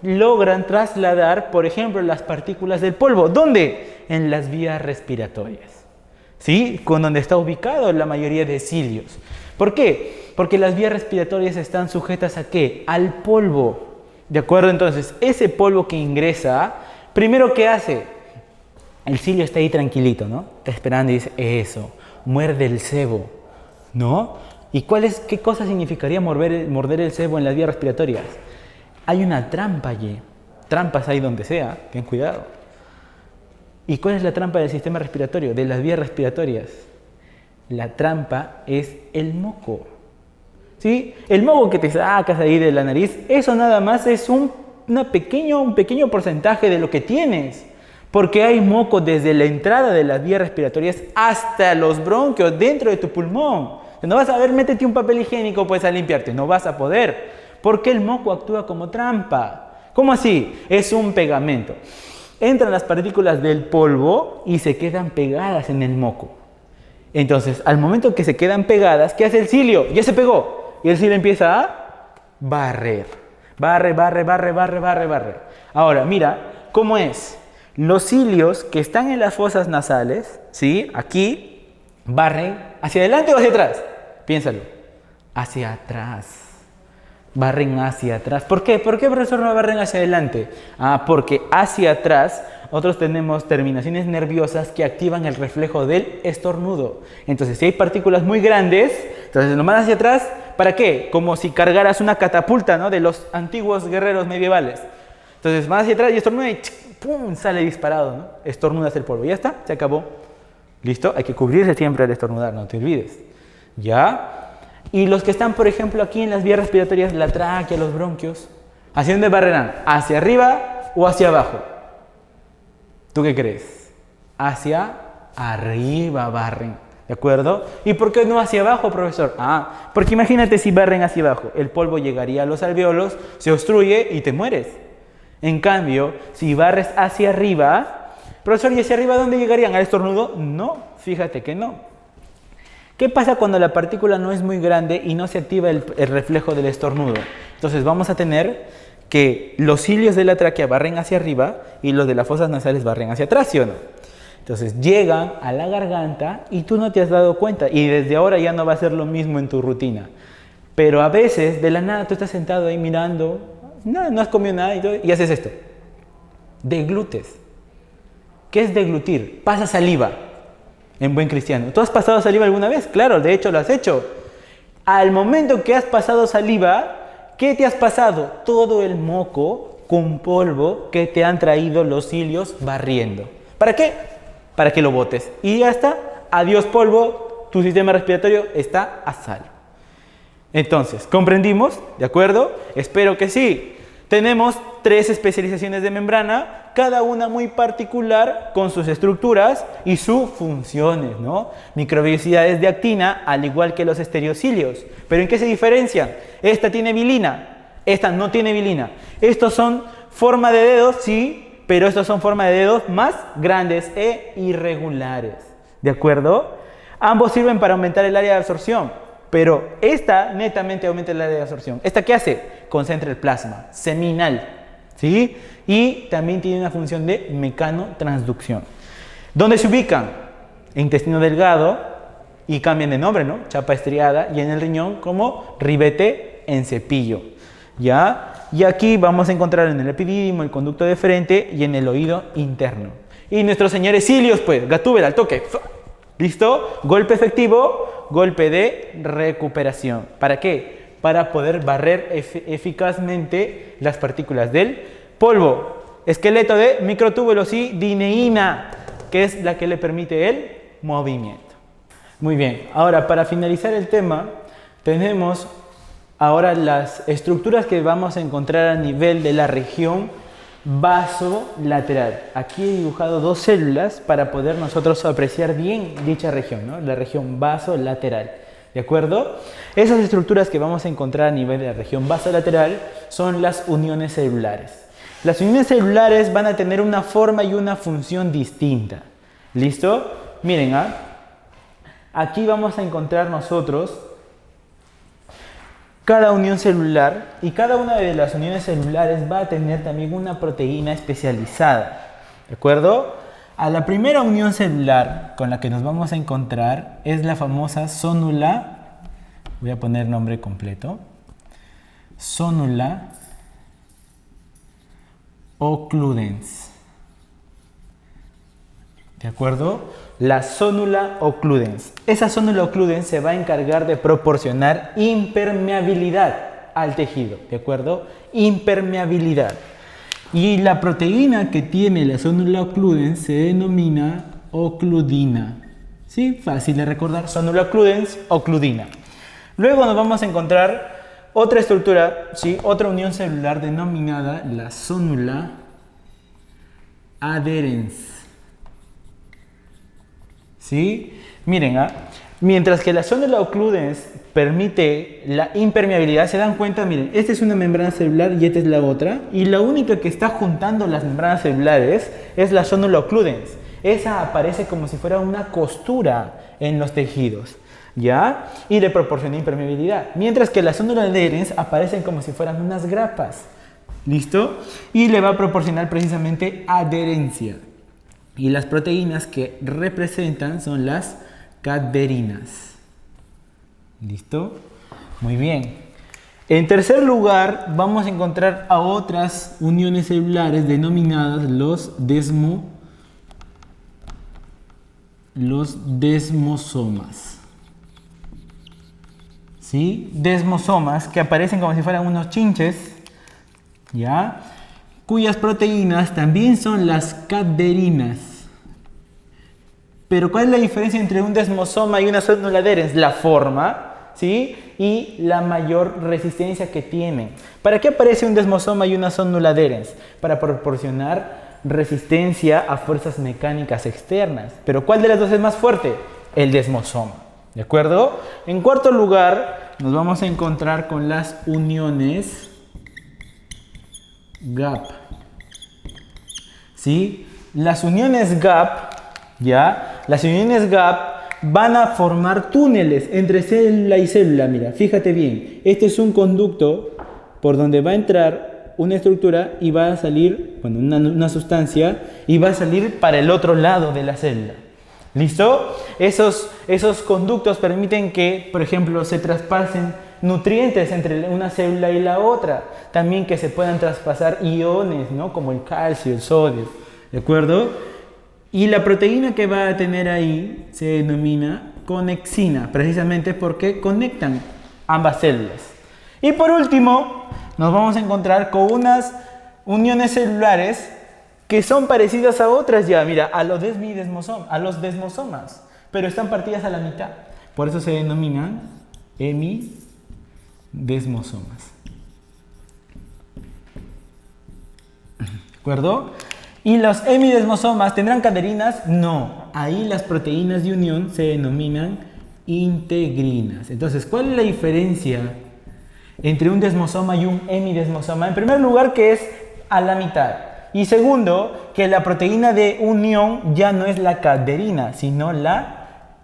logran trasladar, por ejemplo, las partículas del polvo. ¿Dónde? En las vías respiratorias. ¿Sí? Con donde está ubicado la mayoría de cilios. ¿Por qué? Porque las vías respiratorias están sujetas ¿a qué? Al polvo. ¿De acuerdo? Entonces, ese polvo que ingresa, primero, ¿qué hace? El cilio está ahí tranquilito, ¿no? Está esperando y dice, eso, muerde el sebo, ¿no? ¿Y qué cosa significaría morder el sebo en las vías respiratorias? Hay una trampa allí. Trampas hay donde sea, ten cuidado. ¿Y cuál es la trampa del sistema respiratorio, de las vías respiratorias? La trampa es el moco. ¿Sí? El moco que te sacas ahí de la nariz, eso nada más es un pequeño porcentaje de lo que tienes. Porque hay moco desde la entrada de las vías respiratorias hasta los bronquios dentro de tu pulmón. No vas a ver, métete un papel higiénico pues a limpiarte, no vas a poder. Porque el moco actúa como trampa. ¿Cómo así? Es un pegamento. Entran las partículas del polvo y se quedan pegadas en el moco. Entonces, al momento que se quedan pegadas, ¿qué hace el cilio? Ya se pegó. Y el cilio empieza a barrer. Barre. Ahora, mira, ¿cómo es? Los cilios que están en las fosas nasales, ¿sí? Aquí, ¿Barren hacia adelante o hacia atrás? Piénsalo. Hacia atrás. Barren hacia atrás. ¿Por qué? ¿Por qué, profesor, no barren hacia adelante? Porque hacia atrás nosotros tenemos terminaciones nerviosas que activan el reflejo del estornudo. Entonces, si hay partículas muy grandes, entonces lo mandas hacia atrás, ¿para qué? Como si cargaras una catapulta, ¿no? De los antiguos guerreros medievales. Entonces, vas hacia atrás y estornuda y ¡pum! Sale disparado, ¿no? Estornudas el polvo. Ya está, se acabó. ¿Listo? Hay que cubrirse siempre al estornudar, no te olvides. ¿Ya? Y los que están, por ejemplo, aquí en las vías respiratorias, la tráquea, los bronquios, ¿hacia dónde barrerán? ¿Hacia arriba o hacia abajo? ¿Tú qué crees? Hacia arriba barren, ¿de acuerdo? ¿Y por qué no hacia abajo, profesor? Porque imagínate si barren hacia abajo, el polvo llegaría a los alvéolos, se obstruye y te mueres. En cambio, si barres hacia arriba, profesor, ¿y hacia arriba dónde llegarían? ¿Al estornudo? No, fíjate que no. ¿Qué pasa cuando la partícula no es muy grande y no se activa el reflejo del estornudo? Entonces vamos a tener que los cilios de la tráquea barren hacia arriba y los de las fosas nasales barren hacia atrás, ¿sí o no? Entonces llegan a la garganta y tú no te has dado cuenta y desde ahora ya no va a ser lo mismo en tu rutina. Pero a veces de la nada tú estás sentado ahí mirando, no has comido nada y haces esto. Deglutes. ¿Qué es deglutir? Pasa saliva. En buen cristiano. ¿Tú has pasado saliva alguna vez? Claro, de hecho lo has hecho. Al momento que has pasado saliva, ¿qué te has pasado? Todo el moco con polvo que te han traído los cilios barriendo. ¿Para qué? Para que lo botes. Y ya está. Adiós polvo, tu sistema respiratorio está a salvo. Entonces, ¿comprendimos? ¿De acuerdo? Espero que sí. Tenemos 3 especializaciones de membrana, cada una muy particular con sus estructuras y sus funciones, ¿no? Microvellosidades de actina, al igual que los estereocilios. ¿Pero en qué se diferencian? Esta tiene vilina, esta no tiene vilina. Estos son forma de dedos, sí, pero estos son forma de dedos más grandes e irregulares. ¿De acuerdo? Ambos sirven para aumentar el área de absorción. Pero esta netamente aumenta el área de absorción. ¿Esta qué hace? Concentra el plasma seminal, ¿sí? Y también tiene una función de mecanotransducción. ¿Dónde se ubican? Intestino delgado y cambian de nombre, ¿no? Chapa estriada, y en el riñón como ribete en cepillo, ¿ya? Y aquí vamos a encontrar en el epidídimo, el conducto deferente y en el oído interno. Y nuestros señores cilios, pues, gatúbela al toque. ¿Listo? Golpe efectivo, golpe de recuperación. ¿Para qué? Para poder barrer eficazmente las partículas del polvo. Esqueleto de microtúbulos y dineína, que es la que le permite el movimiento. Muy bien, ahora para finalizar el tema, tenemos ahora las estructuras que vamos a encontrar a nivel de la región vasolateral. Aquí he dibujado 2 células para poder nosotros apreciar bien dicha región, ¿no? La región vasolateral. ¿De acuerdo? Esas estructuras que vamos a encontrar a nivel de la región vasolateral son las uniones celulares. Las uniones celulares van a tener una forma y una función distinta. ¿Listo? Miren, aquí vamos a encontrar nosotros cada unión celular, y cada una de las uniones celulares va a tener también una proteína especializada. ¿De acuerdo? A la primera unión celular con la que nos vamos a encontrar es la famosa sonula, voy a poner nombre completo, sonula occludens. ¿De acuerdo? La sonula occludens. Esa sonula occludens se va a encargar de proporcionar impermeabilidad al tejido. ¿De acuerdo? Impermeabilidad. Y la proteína que tiene la sonula occludens se denomina ocludina. ¿Sí? Fácil de recordar. Sonula occludens, ocludina. Luego nos vamos a encontrar otra estructura, ¿sí? Otra unión celular denominada la sonula adherens. ¿Sí? Miren, mientras que la sonula occludens permite la impermeabilidad, se dan cuenta, miren, esta es una membrana celular y esta es la otra, y la única que está juntando las membranas celulares es la sonula occludens. Esa aparece como si fuera una costura en los tejidos, ¿ya? Y le proporciona impermeabilidad, mientras que la sonula adherens aparecen como si fueran unas grapas, ¿listo? Y le va a proporcionar precisamente adherencia. Y las proteínas que representan son las caderinas. ¿Listo? Muy bien. En tercer lugar, vamos a encontrar a otras uniones celulares denominadas los desmosomas. ¿Sí? Desmosomas que aparecen como si fueran unos chinches, ¿ya? Cuyas proteínas también son las caderinas. Pero ¿cuál es la diferencia entre un desmosoma y una célula adherens? La forma, ¿sí? Y la mayor resistencia que tienen. ¿Para qué aparece un desmosoma y una célula adherens? Para proporcionar resistencia a fuerzas mecánicas externas. Pero ¿cuál de las dos es más fuerte? El desmosoma. ¿De acuerdo? En cuarto lugar, nos vamos a encontrar con las uniones gap. ¿Sí? Las uniones gap, ¿ya? Las uniones gap van a formar túneles entre célula y célula. Mira, fíjate bien. Este es un conducto por donde va a entrar una estructura y va a salir, bueno, una sustancia, y va a salir para el otro lado de la célula. ¿Listo? Esos conductos permiten que, por ejemplo, se traspasen nutrientes entre una célula y la otra. También que se puedan traspasar iones, ¿no? Como el calcio, el sodio. ¿De acuerdo? Y la proteína que va a tener ahí se denomina conexina, precisamente porque conectan ambas células. Y por último, nos vamos a encontrar con unas uniones celulares que son parecidas a otras ya, mira, a los desmosomas, pero están partidas a la mitad. Por eso se denominan hemidesmosomas. ¿De acuerdo? ¿Y los hemidesmosomas tendrán caderinas? No. Ahí las proteínas de unión se denominan integrinas. Entonces, ¿cuál es la diferencia entre un desmosoma y un hemidesmosoma? En primer lugar, que es a la mitad. Y segundo, que la proteína de unión ya no es la caderina, sino la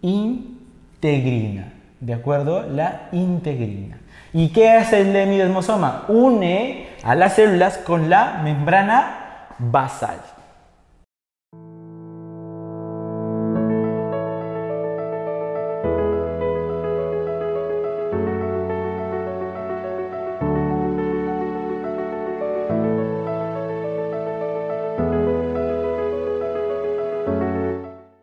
integrina. ¿De acuerdo? La integrina. ¿Y qué hace el hemidesmosoma? Une a las células con la membrana basal.